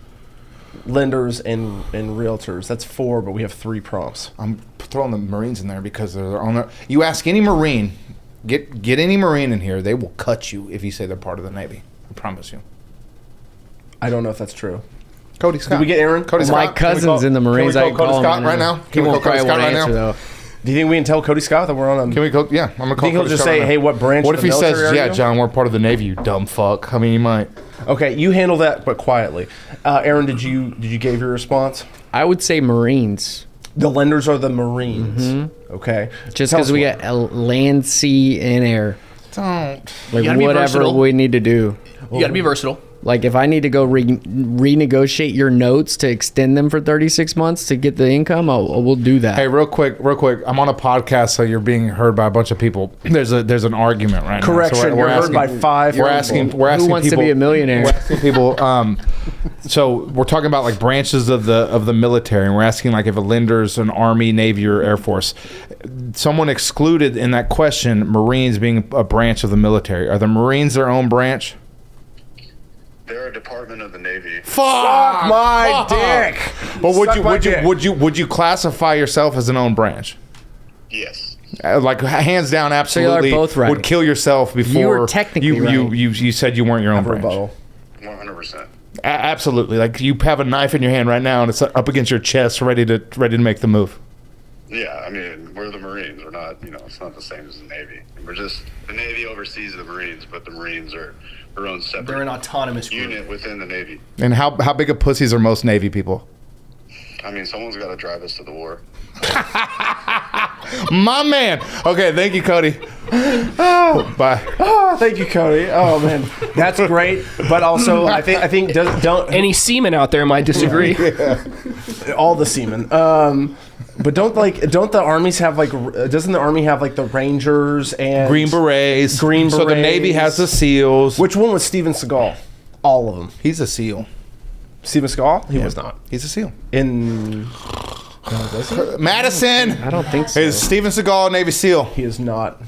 lenders, and realtors. That's 4, but we have 3 prompts. I'm throwing the Marines in there because they're on there. You ask any Marine, get any Marine in here, they will cut you if you say they're part of the Navy. I promise you. I don't know if that's true. Cody Scott. Did we get Aaron? Cody My Scott. Can we cousin's call- in the Marines. Can I we call Cody call him Scott right right now? He Can we call won't Cody probably Scott won't right answer, now? though. Do you think we can tell Cody Scott that we're on a... Can we go? Yeah, I'm gonna call. think he'll Cody just Scott say, right hey, now. what branch What of if the he says, military are yeah, you? John, we're part of the Navy, you dumb fuck? I mean, he might. Okay, you handle that, but quietly. Aaron, did you give your response? I would say Marines. The lenders are the Marines. Okay. Just Tell because us we what. got land, sea, and air. Don't. Like gotta be whatever versatile. we need to do. You got to be versatile. Like if I need to go renegotiate your notes to extend them for 36 months to get the income, we'll do that. Hey, real quick. I'm on a podcast, so you're being heard by a bunch of people. There's an argument right Correction, now. So you're heard by 5 We're asking. We're asking Who wants people, to be a millionaire? We're asking people. So we're talking about like branches of the military, and we're asking like if a lender's an Army, Navy, or Air Force. someone excluded in that question Marines being a branch of the military. Are the Marines their own branch? They're a department of the Navy. Fuck my dick. But Suck would you classify yourself as an own branch? Yes. Like hands down, absolutely. So you're both right. Would kill yourself before You were technically right. You said you weren't your own branch. Rebuttal. 100%. Absolutely. Like you have a knife in your hand right now and it's up against your chest, ready to make the move. Yeah, I mean, we're the Marines. We're not, it's not the same as the Navy. We're just, the Navy oversees the Marines, but the Marines are their own separate They're an autonomous group. unit within the Navy. And how big of pussies are most Navy people? I mean, someone's got to drive us to the war. My man. Okay, thank you, Cody. Oh, bye. Oh, thank you, Cody. Oh man, that's great. But also, I think don't Any seamen out there might disagree. all the seamen. But don't the armies have doesn't the Army have like the Rangers and Green Berets. So the Navy has the SEALs. Which one was Steven Seagal? All of them. He's a SEAL. Steven Seagal? He was not. He's a SEAL. In Madison. I don't think so. Is Steven Seagal a Navy SEAL? he is not.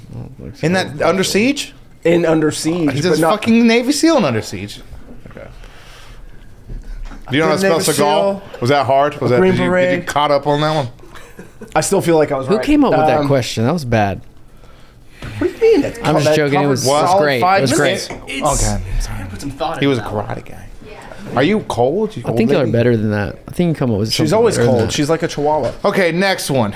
In that Under Siege? In Under Siege. He's but a not, fucking Navy SEAL in Under Siege. Okay. Do you know how to spell Navy Seagal? SEAL, Was that hard? Was that Green did you Beret. caught up on that one? I still feel like I was Who right. came up with that question? That was bad. What do you mean? I'm just joking. It was great. It was great. Okay. Put some thought He was a into that one. karate guy. Are you cold? I think y'all are better than that. I think you can come up with something She's always better than cold. that. She's like a chihuahua. Okay, next one.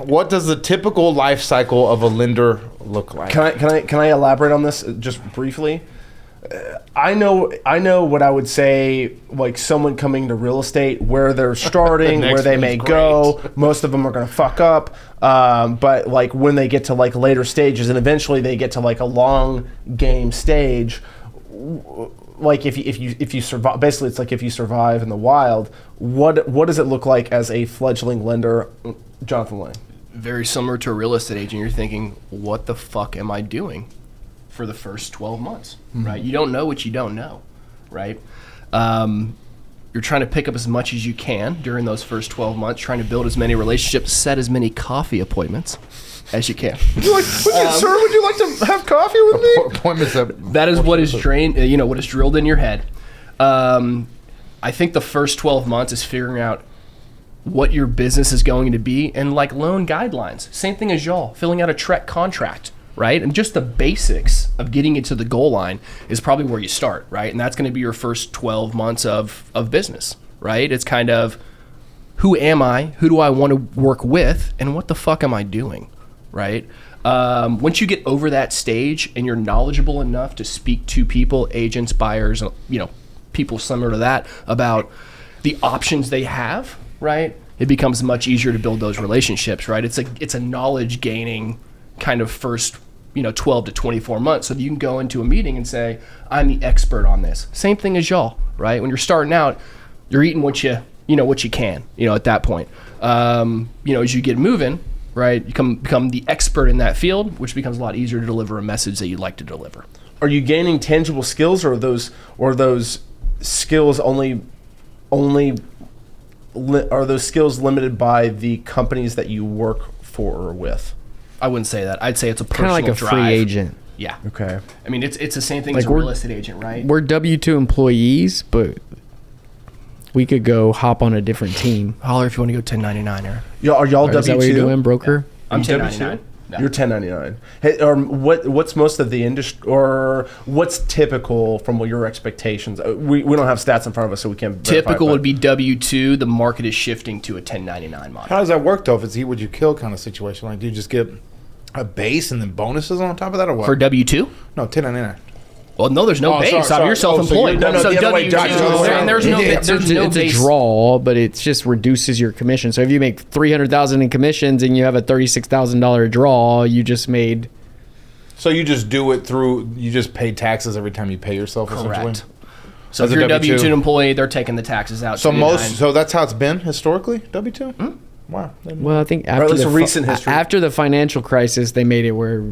What does the typical life cycle of a lender look like? Can I elaborate on this just briefly? I know what I would say, like someone coming to real estate, where they're starting, where they may go. Most of them are going to fuck up, but like when they get to like later stages, and eventually they get to like a long game stage. Like if you survive, basically it's like if you survive in the wild. What does it look like as a fledgling lender, Jonathan Lang? Very similar to a real estate agent. You're thinking, what the fuck am I doing for the first 12 months, right? You don't know what you don't know, right? You're trying to pick up as much as you can during those first 12 months, trying to build as many relationships, set as many coffee appointments as you can. Sir, would you like to have coffee with me? Appointments up. That is what is what is drilled in your head. I think the first 12 months is figuring out what your business is going to be and like loan guidelines. Same thing as y'all, filling out a TREC contract, right? And just the basics of getting it to the goal line is probably where you start, right? And that's going to be your first 12 months of business, right? It's kind of, who am I? Who do I want to work with? And what the fuck am I doing, right? Once you get over that stage and you're knowledgeable enough to speak to people, agents, buyers, people similar to that, about the options they have, right? It becomes much easier to build those relationships, right? It's a knowledge gaining kind of first 12 to 24 months, so that you can go into a meeting and say, I'm the expert on this. Same thing as y'all, right? When you're starting out, you're eating what you can, at that point. As you get moving, right, you become the expert in that field, which becomes a lot easier to deliver a message that you'd like to deliver. Are you gaining tangible skills, or are those skills are those skills limited by the companies that you work for or with? I wouldn't say that. I'd say it's a Kind personal of like a drive. free agent. Yeah. Okay. I mean, it's the same thing Like as a real estate agent, right? We're W-2 employees, but we could go hop on a different team. Holler if you want to go 1099 or Are y'all W2? Is that what you're doing, broker? I'm You 1099. W2? No. You're 1099. Hey, what's most of the industry, or what's typical from what your expectations? We don't have stats in front of us, so we can't. Typical would be W-2. The market is shifting to a 1099 model. How does that work though? If it's would you kill kind of situation, like do you just get a base and then bonuses on top of that, or what? For W-2? No, 1099. Well, no, there's no Oh, base. sorry. You're self-employed. No, so the other way, W-2, gotcha. and there's no It's a base. draw, but it just reduces your commission. So if you make $300,000 in commissions and you have a $36,000 draw, you just made. So you just do it through. You just pay taxes every time you pay yourself. Correct. Essentially. So As if a you're a W-2. W-2 employee, they're taking the taxes out. So 1099. so that's how it's been historically. W-2. Wow. Well, I think at after least the a recent history. after the financial crisis, they made it where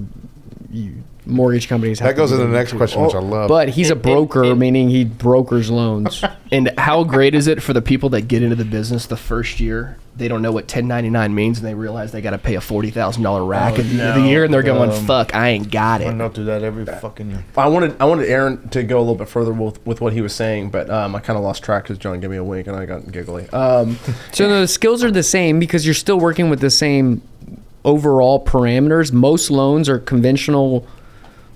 mortgage companies have That goes to into do the next question, which I love. But he's a broker, meaning he brokers loans. And how great is it for the people that get into the business the first year? They don't know what 1099 means, and they realize they got to pay a $40,000 rack at the end of the year, and they're going, "Fuck, I ain't got it." I don't do that every fucking year. I wanted Aaron to go a little bit further with what he was saying, but I kind of lost track because John gave me a wink and I got giggly. So the skills are the same because you're still working with the same overall parameters. Most loans are conventional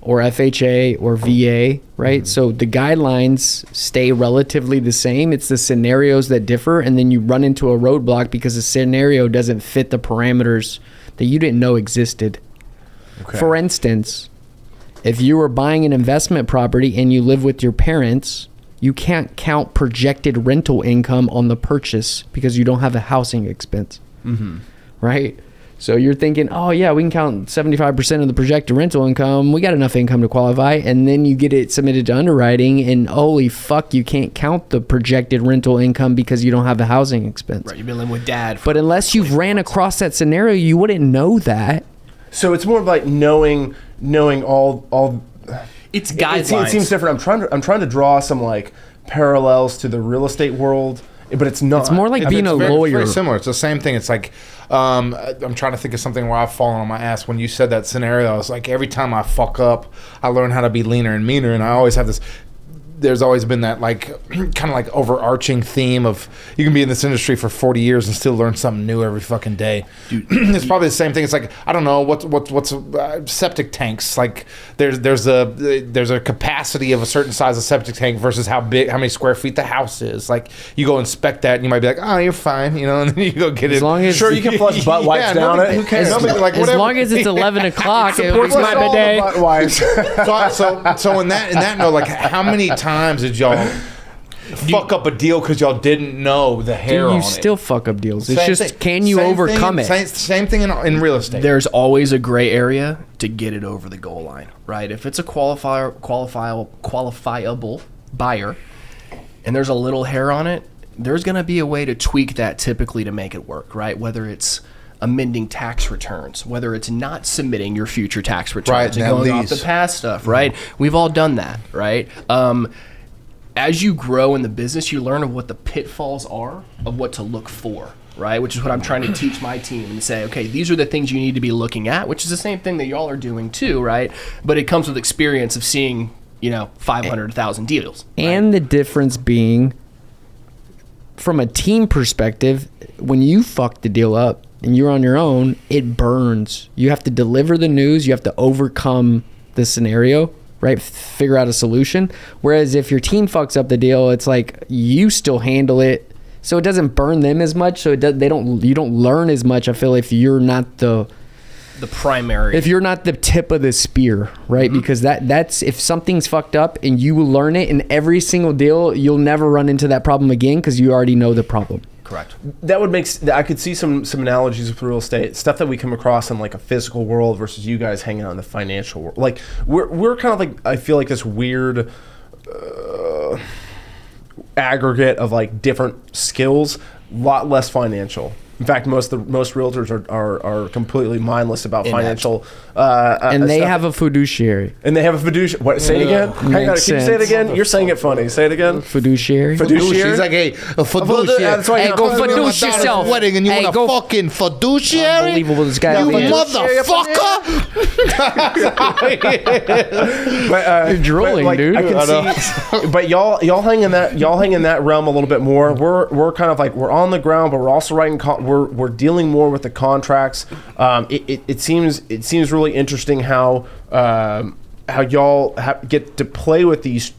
or FHA or VA, right? Mm-hmm. So the guidelines stay relatively the same. It's the scenarios that differ, and then you run into a roadblock because the scenario doesn't fit the parameters that you didn't know existed. Okay. For instance, if you were buying an investment property and you live with your parents, you can't count projected rental income on the purchase because you don't have a housing expense, right? So you're thinking, oh yeah, we can count 75% of the projected rental income. We got enough income to qualify. And then you get it submitted to underwriting and holy fuck, you can't count the projected rental income because you don't have a housing expense. Right, you've been living with dad. But unless you've ran across that scenario, you wouldn't know that. So it's more of like knowing all. It's guidelines. It seems different. I'm trying to draw some like parallels to the real estate world, but it's not. It's more like being a lawyer. It's very similar. It's the same thing. It's like I'm trying to think of something where I've fallen on my ass. When you said that scenario, I was like, every time I fuck up, I learn how to be leaner and meaner, and I always have this. There's always been that like kind of like overarching theme of you can be in this industry for 40 years and still learn something new every fucking day. Dude, it's probably the same thing. It's like I don't know what's septic tanks. Like there's a capacity of a certain size of septic tank versus how many square feet the house is. Like you go inspect that and you might be like, oh, you're fine, you know, and then you go get it. As long as sure you can flush butt wipes down it. Who cares? As long as it's 11 o'clock, it was my bidet. Butt wipes. So in that note, like how many times did y'all fuck up a deal because y'all didn't know the hair on it? You still fuck up deals. It's Same just thing. Can you overcome it? Same thing in real estate. There's always a gray area to get it over the goal line, right? If it's a qualifiable buyer and there's a little hair on it, there's going to be a way to tweak that typically to make it work, right? Whether it's amending tax returns, whether it's not submitting your future tax returns, right, and going off the past stuff, right? We've all done that, right? As you grow in the business, you learn of what the pitfalls are of what to look for, right? Which is what I'm trying to teach my team and say, okay, these are the things you need to be looking at, which is the same thing that y'all are doing too, right? But it comes with experience of seeing, 500,000 deals. Right? And the difference being, from a team perspective, when you fuck the deal up and you're on your own, it burns. You have to deliver the news. You have to overcome the scenario, right? Figure out a solution. Whereas if your team fucks up the deal, it's like you still handle it, so it doesn't burn them as much. So you don't learn as much. I feel if you're not the primary, if you're not the tip of the spear, right? Mm-hmm. Because that's if something's fucked up and you learn it in every single deal, you'll never run into that problem again because you already know the problem. Correct. That would make. I could see some analogies with real estate stuff that we come across in like a physical world versus you guys hanging out in the financial world. Like we're kind of like, I feel like this weird aggregate of like different skills, a lot less financial. In fact, most realtors are completely mindless about financial. And they stuff. have a fiduciary. And they have a fiduciary. What? Say it again. Hang on. Can you say it again? You're saying it funny. Say it again. Fiduciary. Fiduciary. He's like, hey, a fiduciary. That's why hey, go fiduce yourself. Wedding and you want a fucking fiduciary? Unbelievable, this guy. You Man. motherfucker! You're drooling, dude. I can see, but y'all hang in that realm a little bit more. We're kind of like, we're on the ground, but we're also writing. We're dealing more with the contracts. It seems really interesting how y'all get to play with these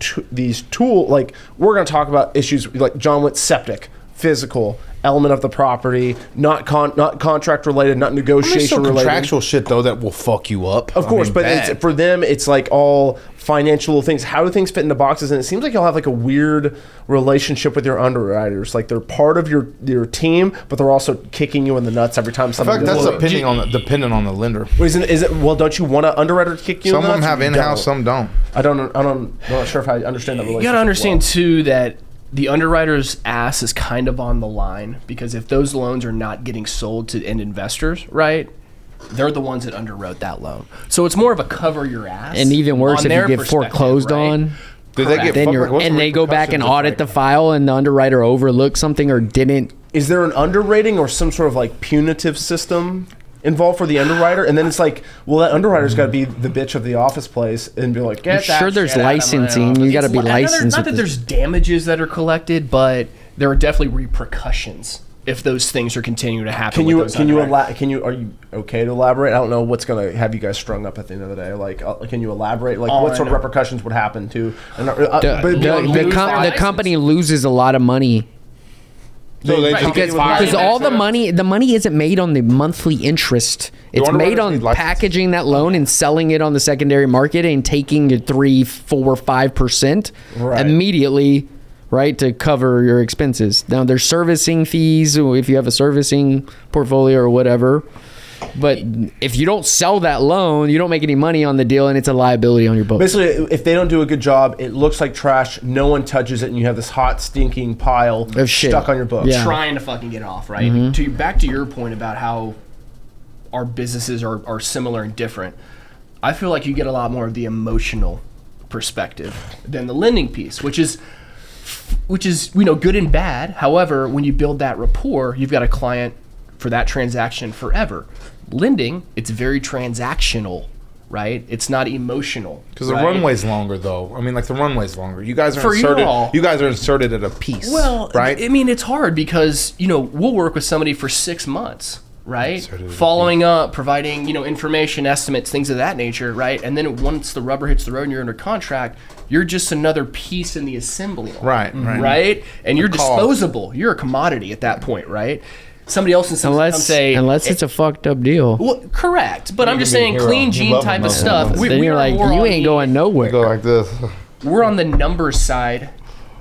tools. Like we're going to talk about issues like John went septic, physical element of the property, not contract related, not negotiation related. Contractual shit though that will fuck you up. Of course, but it's, for them, it's like all financial things. How do things fit into boxes? And it seems like y'all have like a weird relationship with your underwriters. Like they're part of your team, but they're also kicking you in the nuts every time something. In fact, that's dependent on the lender. Is it? Well, don't you want an underwriter to kick you? Some in the of them nuts? have in-house, some don't. I'm not sure if I understand that relationship. You gotta understand too that the underwriter's ass is kind of on the line because if those loans are not getting sold to end investors, right? they're the ones that underwrote that loan. So it's more of a cover your ass. And even worse, on if their you get foreclosed right? on. Did they get Then fucked? What's and the they go back and repercussions audit of, the like- file, and the underwriter overlooked something or didn't. Is there an underrating or some sort of like punitive system involved for the underwriter? And then it's like, well, that underwriter's got to be the bitch of the office place and be like, I'm get sure that there's shit out of my licensing. office. You got to be It's licensed. Not that with there's damages that are collected, but there are definitely repercussions if those things are continuing to happen. Can you with those underwriters. are you okay to elaborate? I don't know what's going to have you guys strung up at the end of the day. Like, can you elaborate? Like, what sort of repercussions would happen to? The company loses a lot of money. So they just get fired. Because all the money isn't made on the monthly interest. It's made on packaging that loan and selling it on the secondary market and taking a 3, 4, 5% immediately, right, to cover your expenses. Now there's servicing fees if you have a servicing portfolio or whatever. But if you don't sell that loan, you don't make any money on the deal, and it's a liability on your books. Basically, if they don't do a good job, it looks like trash. No one touches it, and you have this hot, stinking pile of shit stuck on your books. Yeah. Trying to fucking get off, right? Back to your point about how our businesses are similar and different. I feel like you get a lot more of the emotional perspective than the lending piece, which is good and bad. However, when you build that rapport, you've got a client for that transaction forever. Lending, it's very transactional, right? It's not emotional. Because the runway's longer, though. I mean, like the runway's longer. You guys are For inserted. y'all. You guys are inserted at a piece. Well, right? I mean, it's hard because we'll work with somebody for 6 months, right? Inserted at a Following up, providing information, estimates, things of that nature, right? And then once the rubber hits the road and you're under contract, you're just another piece in the assembly line, right? And you're disposable. You're a commodity at that point, right? Somebody else in some come say unless it's a fucked up deal. Well, correct, but I'm just saying clean gene love type them, of love stuff. them. Then you're like, you ain't going nowhere. Go like this. We're on the numbers side,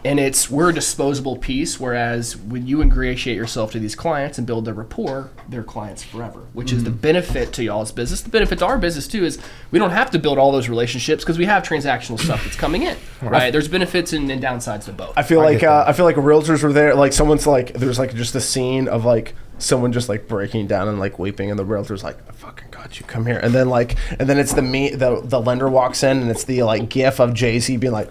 and we're a disposable piece. Whereas when you ingratiate yourself to these clients and build their rapport, they're clients forever, which is the benefit to y'all's business. The benefit to our business too is we don't have to build all those relationships because we have transactional stuff that's coming in. Right? There's benefits and downsides to both. I feel like realtors were there. Like someone's like, there's like just a scene of like someone just like breaking down and like weeping, and the realtor's like, I fucking got you, come here. And then it's the lender walks in, and it's the like gif of Jay-Z being like,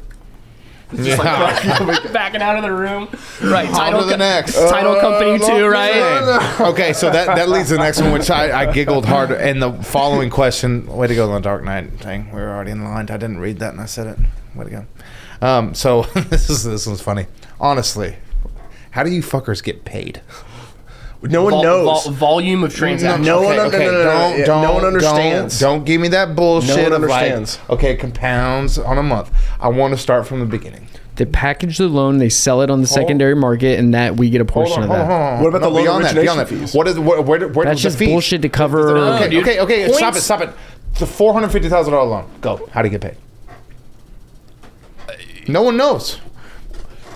just like backing out of the room. Right. On to the next. Title company too, right? Okay, so that leads to the next one, which I giggled hard. And the following question, way to go on the Dark Knight. Dang, we were already in line. I didn't read that and I said it. Way to go. So this one's funny. Honestly, how do you fuckers get paid? No one knows. Volume of transactions. No one understands. Don't give me that bullshit. No one of understands. Like, okay, compounds on a month. I want to start from the beginning. They package the loan, they sell it on the secondary market, and that we get a portion of that. What about the loan origination fees? What is where That's just bullshit to cover. Okay. Stop it. It's a $450,000 loan. Go. How do you get paid? No one knows.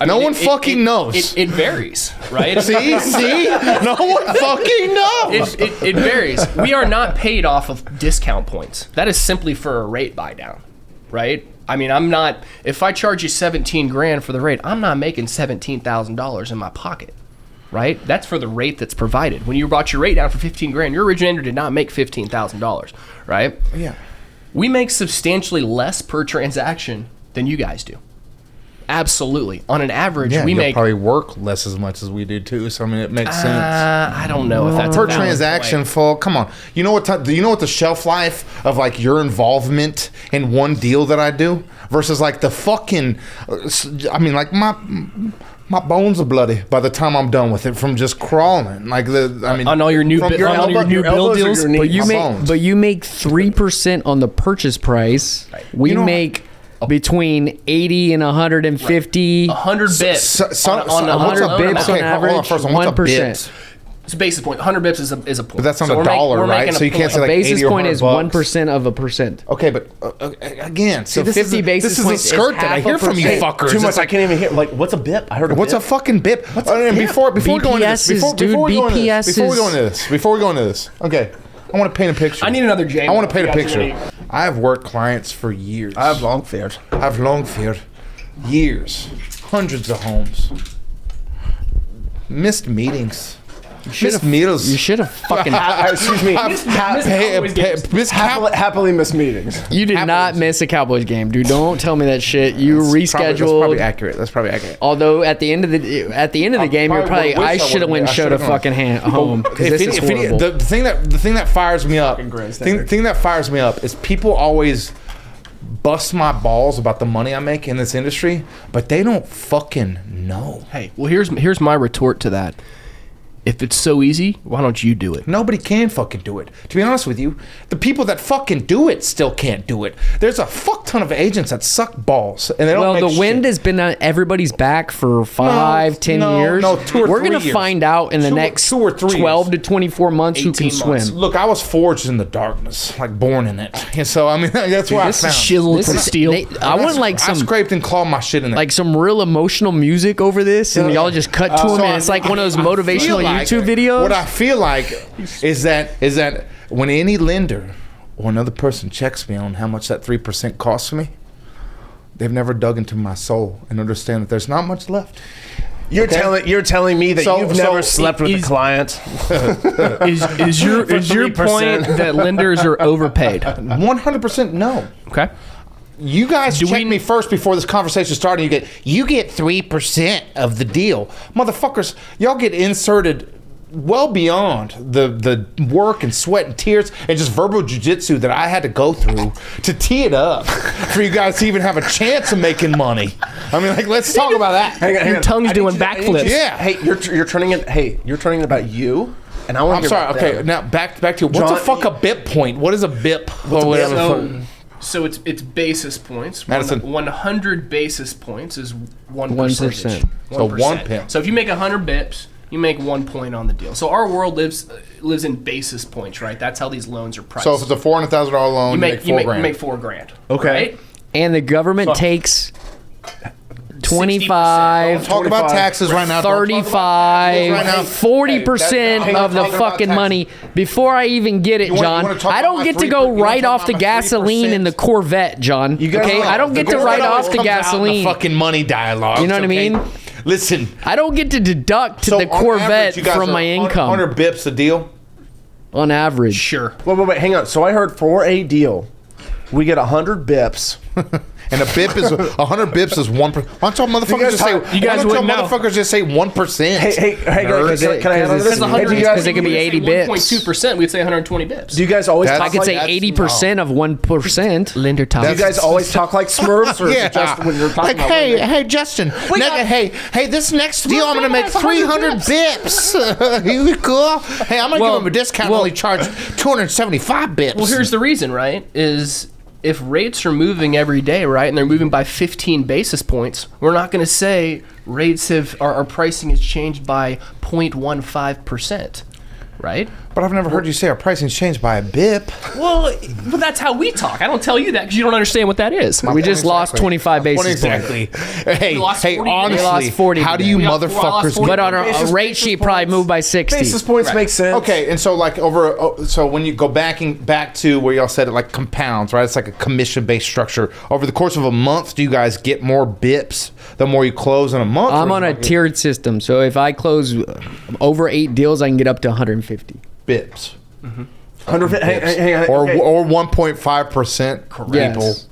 No one fucking knows. It varies, right? See? No one fucking knows. It varies. We are not paid off of discount points. That is simply for a rate buy down, right? I mean, I'm not. If I charge you $17,000 for the rate, I'm not making $17,000 in my pocket, right? That's for the rate that's provided. When you brought your rate down for $15,000, your originator did not make $15,000, right? Yeah. We make substantially less per transaction than you guys do. Absolutely. On an average, we make probably work less as much as we do too. So I mean, it makes sense. I don't know if that's per a valid transaction. point. Full. Come on. You know what? Do you know what the shelf life of like your involvement in one deal that I do versus like the fucking? I mean, like my bones are bloody by the time I'm done with it from just crawling. Like on all your new from bill deals, but you make 3% on the purchase price. Right. We make between 80 and 150. 100 bips on 100 bips on average. 1%. It's a basis point. 100 bips is a point. But that's on a dollar, right? So you can't say A like basis 80 or point is 100 1% of a percent. Okay, but again, see, So 50 basis this is points a skirt is that I half hear a from you percent. fuckers. Too much. It's like, I can't even hear. Like, what's a bip? I heard. What's a fucking bip? Before we go into this, before we go into this, okay, I want to paint a picture. I need another J. I want to paint a picture. I have worked clients for years. I have long feared. Years, hundreds of homes, missed meetings. Miss Meals. You should have fucking. Excuse me. Happily missed meetings. You did not miss a Cowboys game, dude. Don't tell me that shit. You rescheduled. That's probably accurate. Although at the end of the game, you're probably. I should have went showed a fucking home. The thing that fires me up. Thing that fires me up is people always bust my balls about the money I make in this industry, but they don't fucking know. Hey, well, here's my retort to that. If it's so easy, why don't you do it? Nobody can fucking do it. To be honest with you, the people that fucking do it still can't do it. There's a fuck ton of agents that suck balls, and they don't make the wind shit. has been on everybody's back for 10 years. No, 2 or 3 We're going to years. find out in the next 2 or 3 12 to 24 months who can swim. Look, I was forged in the darkness, like born in it. And so, I mean, that's why I found. Chiseled from steel. I want like I scraped and clawed my shit in there. like some real emotional music over this, and y'all just cut to them, and it's like one of those motivational YouTube videos. What I feel like is that when any lender or another person checks me on how much that 3% costs me, they've never dug into my soul and understand that there's not much left. You're telling me that you've never slept with a client. Is your point that lenders are overpaid? 100% no. Okay. You guys checked me first before this conversation started. You get 3% of the deal, motherfuckers. Y'all get inserted well beyond the work and sweat and tears and just verbal jujitsu that I had to go through to tee it up for you guys to even have a chance of making money. I mean, like, let's talk about that. Hang Your on. tongue's doing backflips. Yeah. Hey, you're turning it. Hey, you're turning it about you, and I want to. I'm sorry. Okay, now back to what's a fuck a BIP point? What is a BIP? So it's basis points. Madison. 100 basis points is 1%. 1%. So 1 pip. So if you make 100 bips, you make 1 point on the deal. So our world lives in basis points, right? That's how these loans are priced. So if it's a $400,000 loan, you make $4 grand. You make $4,000. Okay. Right? And the government takes 25, Talk about taxes right now. 35, 40% of the fucking money before I even get it, John. I don't get to go right off the gasoline in the Corvette, John. Okay, I don't get to write off the gasoline. Fucking money dialogue. You know what I mean? Listen, I don't get to deduct the Corvette from my income 100 bips a deal. on average. Sure. Wait, hang on. So I heard for a deal, we get 100 bips. And a bip is 100 bips is 1%. Why don't y'all motherfuckers just say? You guys wouldn't know. Motherfuckers just say 1%. Hey, guys, can I add on to this? Because it could be 80 bips. 1.2%, we'd say 120 bips. Do you guys always That's- talk I could like say 80% of 1%. Lender Do you guys always talk like Smurfs, or is it just when you're talking about hey, Justin. Hey, this next deal, I'm gonna make 300 bips. You cool? Hey, I'm gonna give them a discount. Only charge 275 bips. Well, here's the reason, right? Is if rates are moving every day, right, and they're moving by 15 basis points, we're not going to say rates our pricing has changed by 0.15%, right? But I've never heard you say our pricing's changed by a bip. Well, but that's how we talk. I don't tell you that because you don't understand what that is. We just lost 25 basis points. Hey, lost 40 honestly, We lost 40 how do today. you We lost motherfuckers? 40. But on a rate sheet, probably moved by 60. basis points make sense. Okay, and so like so when you go back to where y'all said it like compounds, right? It's like a commission-based structure. Over the course of a month, do you guys get more bips the more you close in a month? I'm on a tiered system, so if I close over 8 deals, I can get up to 150 bips. 100. Hang on. Or Okay. 1.5% people. Yes.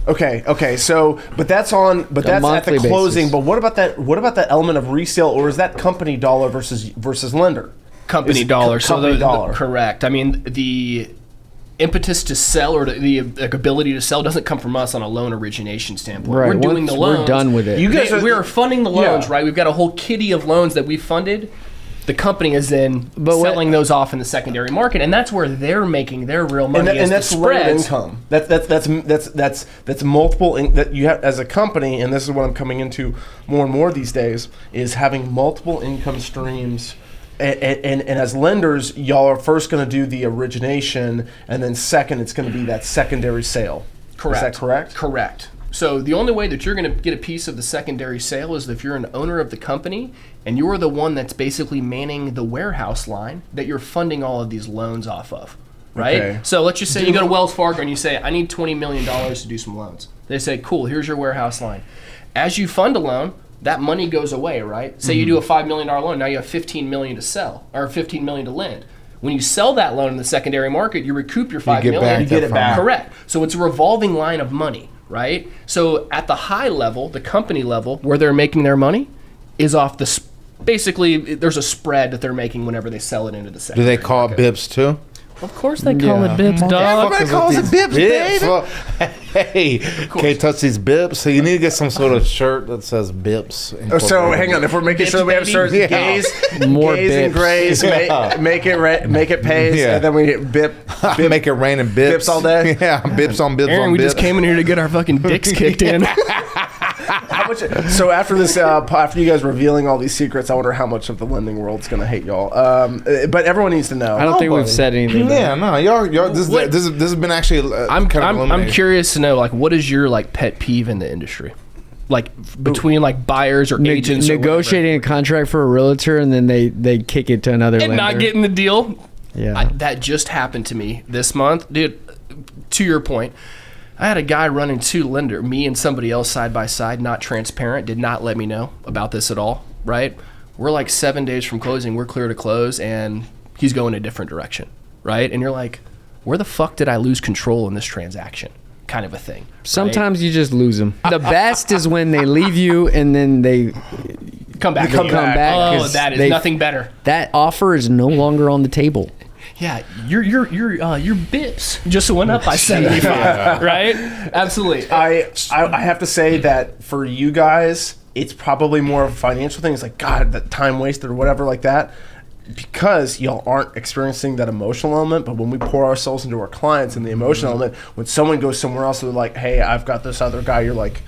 Okay. So, but that's at the monthly closing. basis. But what about that? What about that element of resale, or is that company dollar versus lender? Company Is it dollar. company dollar. Correct. I mean, the impetus to sell or the ability to sell doesn't come from us on a loan origination standpoint. Right. We're doing Once the we're loans. done with it. You guys are- we're funding the loans, Yeah. right? We've got a whole kitty of loans that we've funded. The company is then selling those off in the secondary market, and that's where they're making their real money. And that's the layered spreads. income. That's multiple that you have as a company, and this is what I'm coming into more and more these days is having multiple income streams. And as lenders, y'all are first going to do the origination, and then second, it's going to be that secondary sale. Correct. Is that correct? Correct. So the only way that you're going to get a piece of the secondary sale is if you're an owner of the company and you're the one that's basically manning the warehouse line that you're funding all of these loans off of, right? Okay. So let's just say you go to Wells Fargo and you say, I need $20 million to do some loans. They say, cool, here's your warehouse line. As you fund a loan, that money goes away, right? Say you do a $5 million loan, now you have $15 million to sell, or $15 million to lend. When you sell that loan in the secondary market, you recoup your $5 million. You get it back. Correct. So it's a revolving line of money, right? So at the high level, the company level, where they're making their money is off the basically there's a spread that they're making whenever they sell it into the secondary. Do they call it bips too? Of course they call it bips, dog. Everybody calls it bips, baby. Hey, can't touch these bips. So you need to get some sort of shirt that says bips. So hang on, if we're making sure that we have shirts, gays, More gays and bips. grays, make it pays, and then we hit bip, make it rain and bips. bips all day. Yeah, bips on bips Aaron, on we bips. just came in here to get our fucking dicks kicked in. How much? So after this, after you guys revealing all these secrets, I wonder how much of the lending world's gonna hate y'all. But everyone needs to know. I don't think we've said anything. Yeah, no, y'all. This has been actually. I'm curious to know, like, what is your like pet peeve in the industry, like between like buyers or agents, negotiating a contract for a realtor and then they kick it to another and lender. not getting the deal. Yeah, that just happened to me this month, dude. To your point, I had a guy running two lender, me and somebody else side by side, not transparent, did not let me know about this at all. Right? We're like 7 days from closing. We're clear to close, and he's going a different direction. Right? And you're like, where the fuck did I lose control in this transaction? Kind of a thing. sometimes you just lose them. The best is when they leave you and then they Come back. come back. Oh, 'cause that is they- nothing better. That offer is no longer on the table. Yeah, your bips just went up by 75, right? Absolutely. I have to say that for you guys, it's probably more of a financial thing. It's like, God, that time wasted or whatever like that, because y'all aren't experiencing that emotional element. But when we pour ourselves into our clients and the emotional element, when someone goes somewhere else, they're like, hey, I've got this other guy, you're like,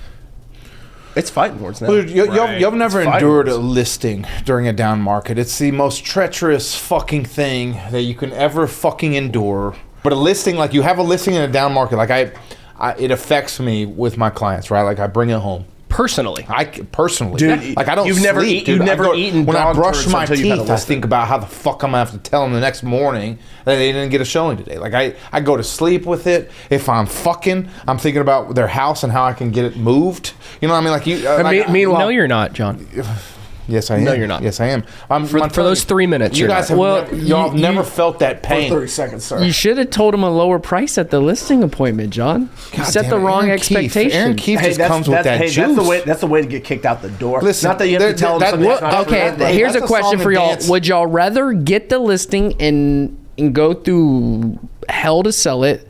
it's fighting words now. Dude, y'all never It's fighting endured words. a listing during a down market. It's the most treacherous fucking thing that you can ever fucking endure. But a listing, like you have a listing in a down market, like it affects me with my clients, right? Like I bring it home. Personally. Personally, Dude, like I don't. you've never sleep, eat- dude. you've never eaten when I dog brush turds my until you've had a teeth. I listing. think about how the fuck I'm gonna have to tell them the next morning that they didn't get a showing today. Like I go to sleep with it. If I'm fucking, I'm thinking about their house and how I can get it moved. You know what I mean? Like you. Meanwhile, No, you're not, John. Yes, I am. No, you're not. Yes, I am. For those 3 minutes, you you're guys not. have y'all have never felt that for pain. 30 seconds, sir. You should have told him a lower price at the listing appointment, John. You God set damn the it, wrong Aaron Kiffe. expectation. Aaron Kiffe just comes with that juice. That's the way to get kicked out the door. Listen, not that you have to tell them something that's not true. Okay, here's a that's a question song for and y'all. dance. Would y'all rather get the listing and go through hell to sell it,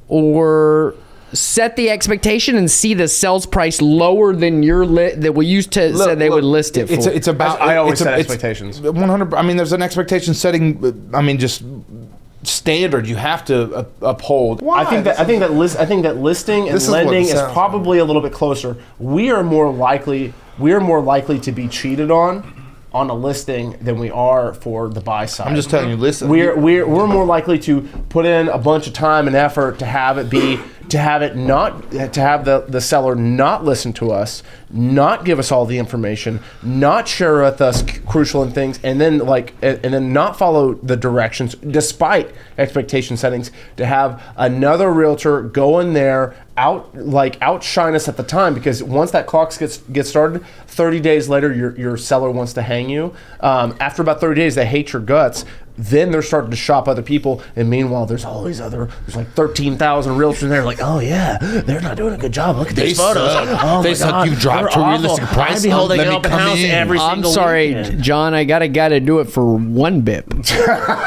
or set the expectation and see the sales price lower than your that we used to said they would list it for? It's about. I always set it's expectations. 100. I mean, there's an expectation setting. I mean, just standard you have to uphold. I think that listing and This is what lending it is sounds probably a little bit closer. We are more likely to be cheated on a listing than we are for the buy side. I'm just telling you. Listen, We're more likely to put in a bunch of time and effort to have the seller not listen to us, not give us all the information, not share with us crucial things, and then not follow the directions despite expectation settings, to have another realtor go in there outshine us at the time, because once that clock gets started, 30 days later your seller wants to hang you. After about 30 days, they hate your guts. Then they're starting to shop other people, and meanwhile there's like 13,000 realtors in there, like, oh yeah, they're not doing a good job. Look at these photos. Oh they my suck. God, You dropped they're your realistic awful. price. I'd be holding Let an me open come house in. every I'm single sorry, weekend. John. I got to do it for one bip.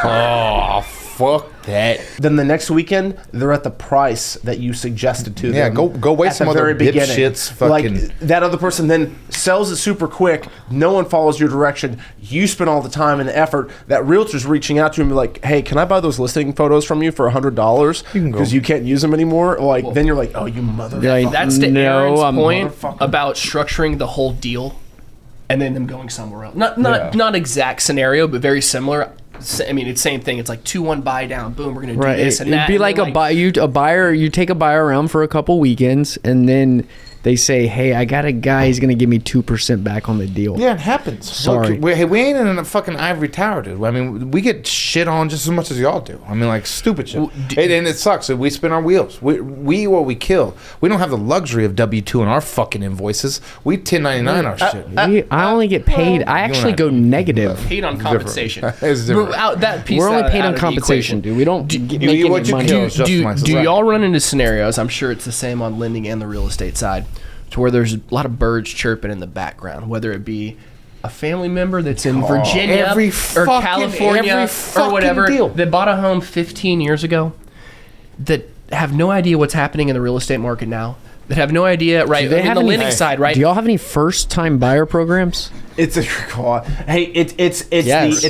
Oh, fuck that. Then the next weekend, they're at the price that you suggested to Yeah, them. go wait at some the other very beginning. dipshits fucking- Like, that other person then sells it super quick. No one follows your direction. You spend all the time and the effort. That realtor's reaching out to him like, hey, can I buy those listing photos from you for $100 because you can't use them anymore? Like, then you're like, oh, you motherfucker. Like, That's to No, Aaron's I'm point motherfucker. about structuring the whole deal and then them going somewhere else. Not exact scenario, but very similar. I mean, it's same thing. It's like 2-1 buy down. Boom, we're gonna do this and It'd that. be And like then, a buyer. You take a buyer around for a couple weekends, and then they say, hey, I got a guy, he's going to give me 2% back on the deal. Yeah, it happens. Sorry. Look, we ain't in a fucking ivory tower, dude. I mean, we get shit on just as much as y'all do. I mean, like, stupid shit. And it sucks. We spin our wheels. We what we kill. We don't have the luxury of W-2 on our fucking invoices. We 1099 our shit. I only get paid. I actually go negative. Paid on compensation. It's different. We're only paid on compensation, dude. We don't make any money. Do y'all run into scenarios? I'm sure it's the same on lending and the real estate side, to where there's a lot of birds chirping in the background, whether it be a family member that's in Virginia or California or whatever that bought a home 15 years ago, that have no idea what's happening in the real estate market now, that have no idea, right? They in the lending side, right? Do y'all have any first-time buyer programs? It's a hey, it's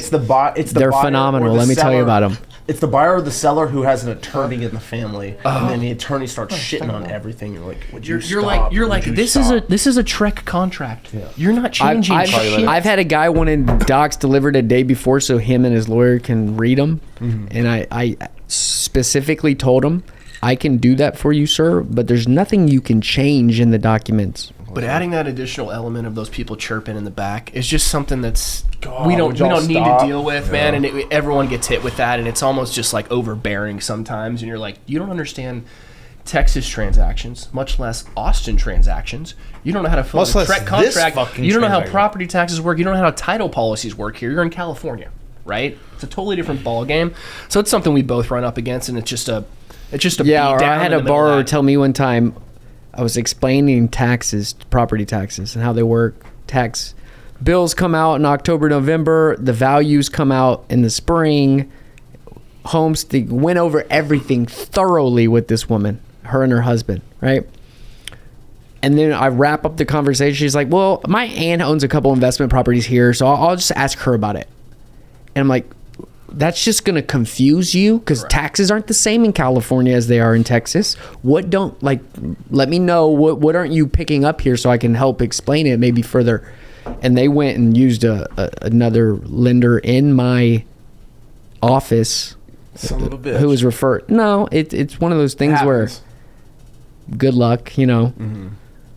the buyer. They're phenomenal. Let me tell you about them. It's the buyer or the seller who has an attorney in the family, and then the attorney starts shitting on everything. You're like, would you stop? You're like, this is a Trek contract. Yeah. You're not changing shit. I've had a guy wanted docs delivered a day before so him and his lawyer can read them, and I specifically told him, I can do that for you, sir, but there's nothing you can change in the documents. But adding that additional element of those people chirping in the back is just something that's we don't need to deal with, man. And everyone gets hit with that, and it's almost just like overbearing sometimes. And you're like, you don't understand Texas transactions, much less Austin transactions. You don't know how to fill a Trek contract. You don't know how property taxes work. You don't know how title policies work here. You're in California, right? It's a totally different ball game. So it's something we both run up against, and it's just a yeah. Or I had a borrower tell me one time, I was explaining taxes, property taxes, and how they work. Tax bills come out in October, November. The values come out in the spring. They went over everything thoroughly with this woman, her and her husband, right? And then I wrap up the conversation. She's like, well, my aunt owns a couple investment properties here, so I'll just ask her about it. And I'm like, that's just going to confuse you because taxes aren't the same in California as they are in Texas. Let me know what aren't you picking up here so I can help explain it maybe further. And they went and used another lender in my office. Son of a bitch. Who was referred. No, it's one of those things where good luck,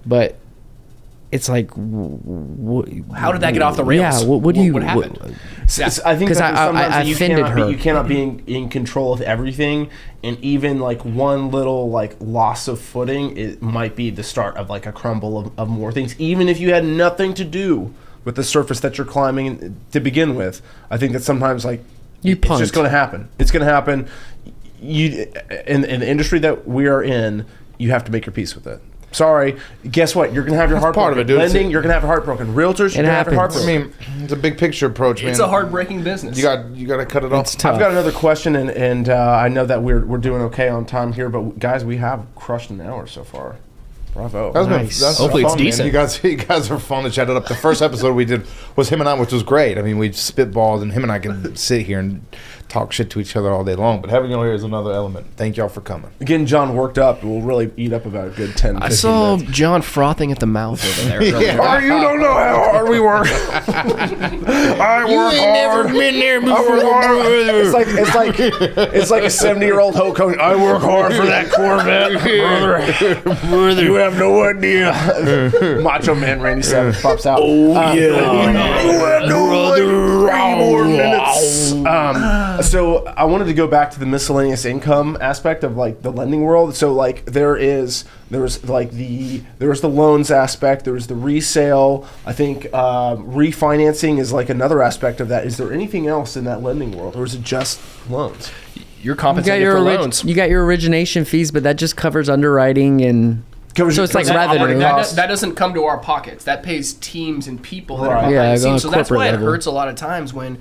but it's like, how did that get off the rails? Yeah, what happened? I think because I offended her. You cannot be in control of everything, and even like one little like loss of footing, it might be the start of like a crumble of more things. Even if you had nothing to do with the surface that you're climbing to begin with, I think that sometimes like it's just going to happen. It's going to happen. You in the industry that we are in, you have to make your peace with it. Sorry, guess what? You're gonna have your heart broken. Part of it, dude. Lending, you're gonna have your heart broken. Realtors, you're gonna have your heart broken. I mean, it's a big picture approach, man. It's a heartbreaking business. You got to cut it off. I've got another question, and I know that we're doing okay on time here, but guys, we have crushed an hour so far. Bravo. That's hopefully fun, it's decent. You guys are fun to chat it up. The first episode we did was him and I, which was great. I mean, we spitballed, and him and I can sit here and talk shit to each other all day long. But having you here is another element. Thank y'all for coming. Getting John worked up will really eat up about a good 10 I saw minutes. John frothing at the mouth over there. You don't know how hard we work. I work hard. Never been there before. It's like a 70-year-old Hulk Hogan. I work hard for that Corvette, brother. You have no idea. Macho Man Randy Savage pops out. Oh yeah. You have no idea. 3 more minutes. So I wanted to go back to the miscellaneous income aspect of like the lending world. So like there was the loans aspect, there was the resale. I think refinancing is like another aspect of that. Is there anything else in that lending world, or is it just loans? You're compensated for loans. You got your origination fees, but that just covers underwriting and. So it's like revenue. That doesn't come to our pockets. That pays teams and people that are behind the scenes. So that's why it hurts a lot of times when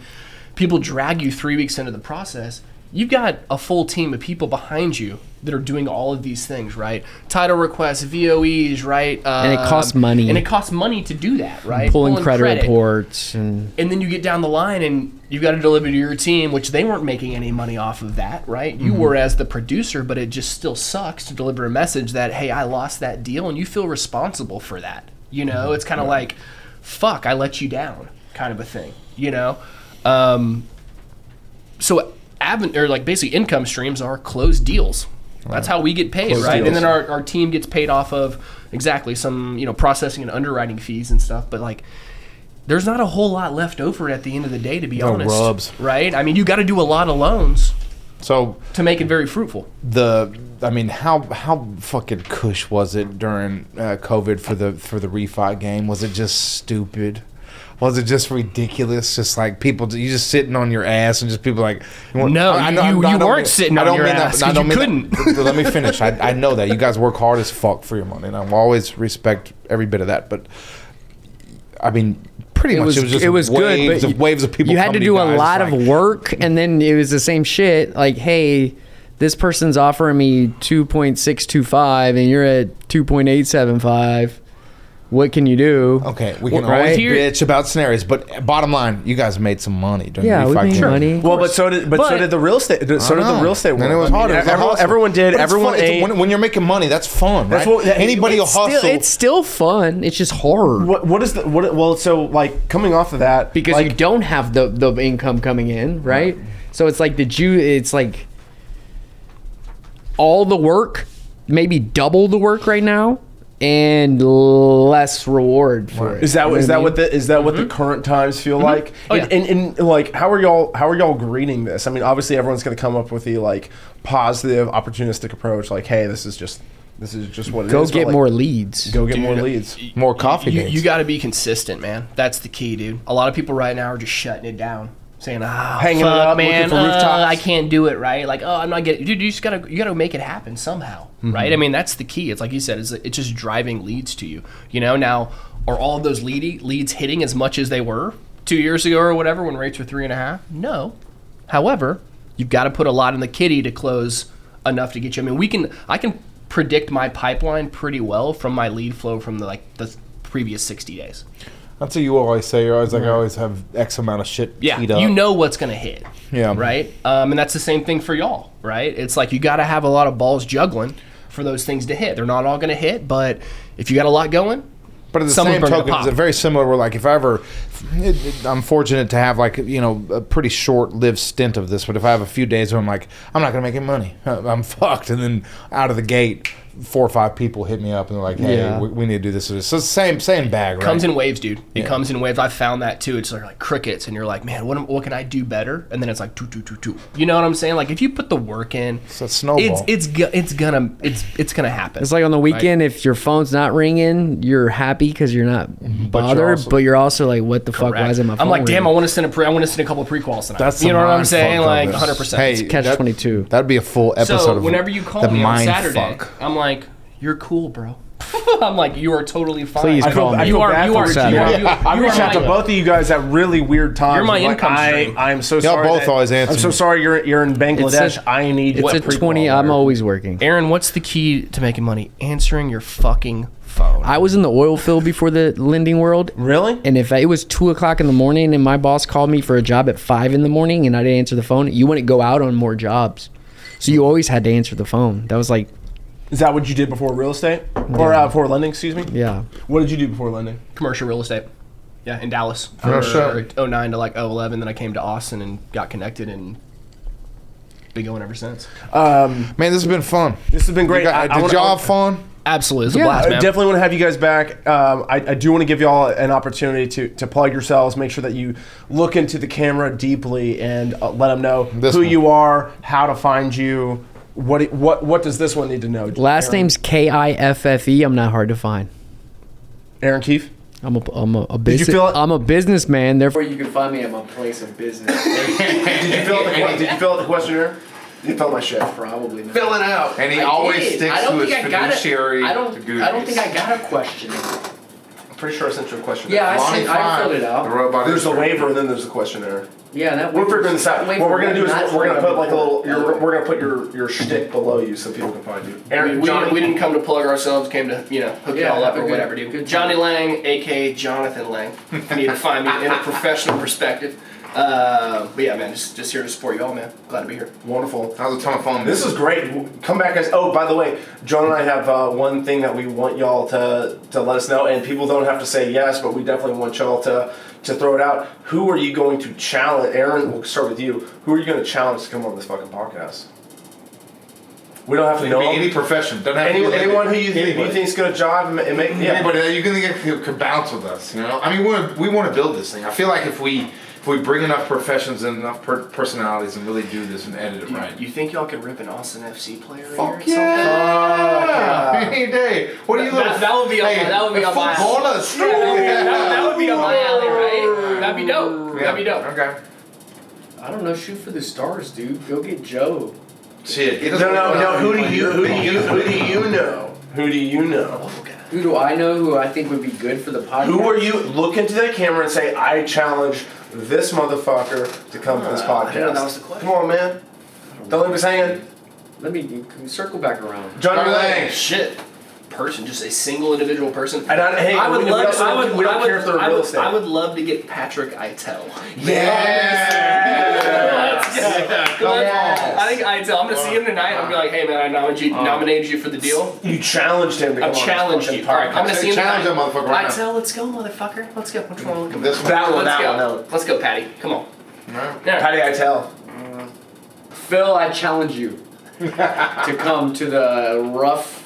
people drag you 3 weeks into the process. You've got a full team of people behind you that are doing all of these things, right? Title requests, VOEs, right? And it costs money. And it costs money to do that, right? Pulling credit reports. And then you get down the line and you've got to deliver to your team, which they weren't making any money off of that, right? You were as the producer, but it just still sucks to deliver a message that, hey, I lost that deal, and you feel responsible for that. You know, it's kind of like, fuck, I let you down kind of a thing, you know? So basically income streams are closed deals. That's how we get paid, right? And then our team gets paid off of some processing and underwriting fees and stuff. But like, there's not a whole lot left over at the end of the day, to be honest. Rubs. Right? I mean, you got to do a lot of loans to make it very fruitful. How fucking cush was it during COVID for the refi game? Was it just stupid? Was it just ridiculous? Just like people, you just sitting on your ass and just people like. You weren't sitting on your ass because you couldn't. Let me finish. I know that you guys work hard as fuck for your money, and I always respect every bit of that. But I mean, pretty much it was waves of people. You had to do a lot of work, and then it was the same shit. Like, hey, this person's offering me 2.625, and you're at 2.875. What can you do? Okay, we can always bitch about scenarios, but bottom line, you guys made some money during the refi. Yeah, we made money. Well, but so did the real estate. So did the real estate world. And it was hard. Everyone did. But everyone ate. When you're making money, that's fun, right? Anybody will hustle. It's still fun. It's just hard. What is the what? Well, so like coming off of that, because you don't have the income coming in, right? So it's like it's like all the work, maybe double the work right now, and less reward for it. Is that what the current times feel like? Oh, yeah. And like how are y'all greeting this? I mean, obviously everyone's going to come up with the like positive, opportunistic approach. Like, hey, this is just what it is. Go get more leads. Go get more leads. More coffee dates. You got to be consistent, man. That's the key, dude. A lot of people right now are just shutting it down. Saying, hanging it up, man, looking for rooftops. I can't do it, right? Like, I'm not getting, dude. You gotta make it happen somehow, right? I mean, that's the key. It's like you said, it's just driving leads to you. Now, are all of those leads hitting as much as they were 2 years ago or whatever when rates were 3.5? No. However, you've got to put a lot in the kitty to close enough to get you. I mean, I can predict my pipeline pretty well from my lead flow from the previous 60 days. That's what you always say. You're always like, I always have X amount of shit teed up. You know what's going to hit. Yeah. Right? And that's the same thing for y'all, right? It's like you got to have a lot of balls juggling for those things to hit. They're not all going to hit, but if you got a lot going, but at the same token, it's very similar. Where like if I ever, I'm fortunate to have like a pretty short-lived stint of this. But if I have a few days where I'm like, I'm not going to make any money, I'm fucked, and then out of the gate, 4 or 5 people hit me up and they're like, hey, we need to do this. So it's the same bag, right? Comes in waves, dude. It comes in waves. I've found that too. It's like crickets, and you're like, man, what can I do better? And then it's like, 2. You know what I'm saying? Like if you put the work in, it's a snowball. It's gonna happen. It's like on the weekend, if your phone's not ringing, you're happy because you're not bothered, but you're also like, what the fuck? Why isn't my phone I'm like, ringing? damn, I want to send a couple of prequels tonight. That's you know what I'm saying? fuck Like of 100%. Hey, It's catch 22. That'd be a full episode. So whenever you call me on Saturday, fuck. I'm like, you're cool, bro. I'm like, you are totally fine. Please call me. I feel bad for Saturday. I reached out to both of you guys at really weird times. You're my income stream. I'm so sorry. Y'all both always answer. I'm so sorry you're in Bangladesh. I need It's a 20. I'm always working. Aaron, what's the key to making money? Answering your fucking phone. I was in the oil field before the lending world. Really? And if it was 2 o'clock in the morning and my boss called me for a job at 5 in the morning and I didn't answer the phone, you wouldn't go out on more jobs. So you always had to answer the phone. That was like... Is that what you did before real estate? Or before lending, excuse me? Yeah. What did you do before lending? Commercial real estate. Yeah, in Dallas. For sure. 09 to like 011. Then I came to Austin and got connected and been going ever since. Man, this has been fun. This has been great. Did y'all have fun? Absolutely. It's a blast, man. I definitely want to have you guys back. I do want to give y'all an opportunity to plug yourselves. Make sure that you look into the camera deeply and let them know you are, how to find you. What does this one need to know? Last name's Kiffe. I'm not hard to find. Aaron Kiffe. I'm a businessman. Therefore, you can find me at my place of business. Did you fill out the questionnaire? You filled my shit. Probably not. Fill it out. And he always sticks to his fiduciary. I don't think I got a question. I'm pretty sure I sent you a questionnaire. Yeah, I filled it out. There's a waiver and then there's a questionnaire. Yeah, we're figuring this out. What we're gonna do is we're gonna put like a little. We're gonna put your shtick below you so people can find you. Aaron, we didn't come to plug ourselves. Came to hook it all up or whatever, dude. Johnny Lang, aka Jonathan Lang. You need to find me in a professional perspective. But yeah, man, just here to support you all, man. Glad to be here. Wonderful. That was a ton of fun. This is great. Come back, guys. Oh, by the way, John and I have one thing that we want y'all to let us know, and people don't have to say yes, but we definitely want y'all to throw it out. Who are you going to challenge? Aaron, we'll start with you. Who are you going to challenge to come on this fucking podcast? We don't have to know any profession. Don't have to be anyone who you think's going to jive and make. Yeah. Anybody that you think could bounce with us. You know, I mean, we want to build this thing. I feel like if we bring enough professions and enough personalities and really do this and edit it right. You think y'all could rip an Austin FC player in Fuck here? yeah! Any day. What do you look? That would be on my alley. That would be on my alley, right? That'd be dope. Yeah. That'd be dope. Okay. I don't know. Shoot for the stars, dude. Go get Joe. Shit. No. Who do you know? Who do you know? Who do I know who I think would be good for the podcast? Who are you? Look into that camera and say, I challenge this motherfucker to come to this podcast. I didn't know that was the question. Come on, man. Don't leave us hanging. Let me circle back around. Johnny Lang. Shit. Person, just a single individual person. And I would love. We don't care if they're real estate. I would love to get Patrick Eitel. I think Eitel. I'm gonna see him tonight. I'm gonna be like, hey man, I nominated you for the deal. You challenged him to come I challenged you. All right, I'm gonna see him Challenge tonight. that motherfucker right now. Eitel, let's go, motherfucker. Let's go. Which one? This one. That one. No. Let's go, Patty. Come on. Right. Yeah. How do I tell? Phil, I challenge you to come to the rough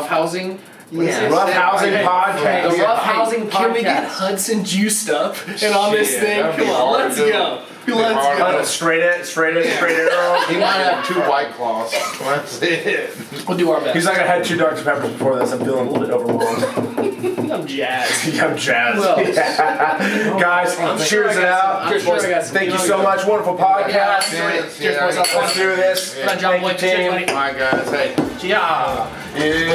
housing. Rough Housing Podcast. The Rough Housing Podcast. Can we get Hudson juiced up and on this thing? that'd be Come on, hard let's to do. go. Straight Let's it. He might have 2 White Claws. That's it. go. We'll do our best. He's like, I had 2 Dr. Peppers before this. I'm feeling a little bit overwhelmed. I'm jazzed. I'm jazzed. Well, Yeah. Guys, cheers it out. Cheers, boys. Thank you so much. Wonderful podcast. Cheers, boys. Let's do this. John Boy. Thank you, team. Cheers, buddy. My guys, hey. Yeah. Yeah.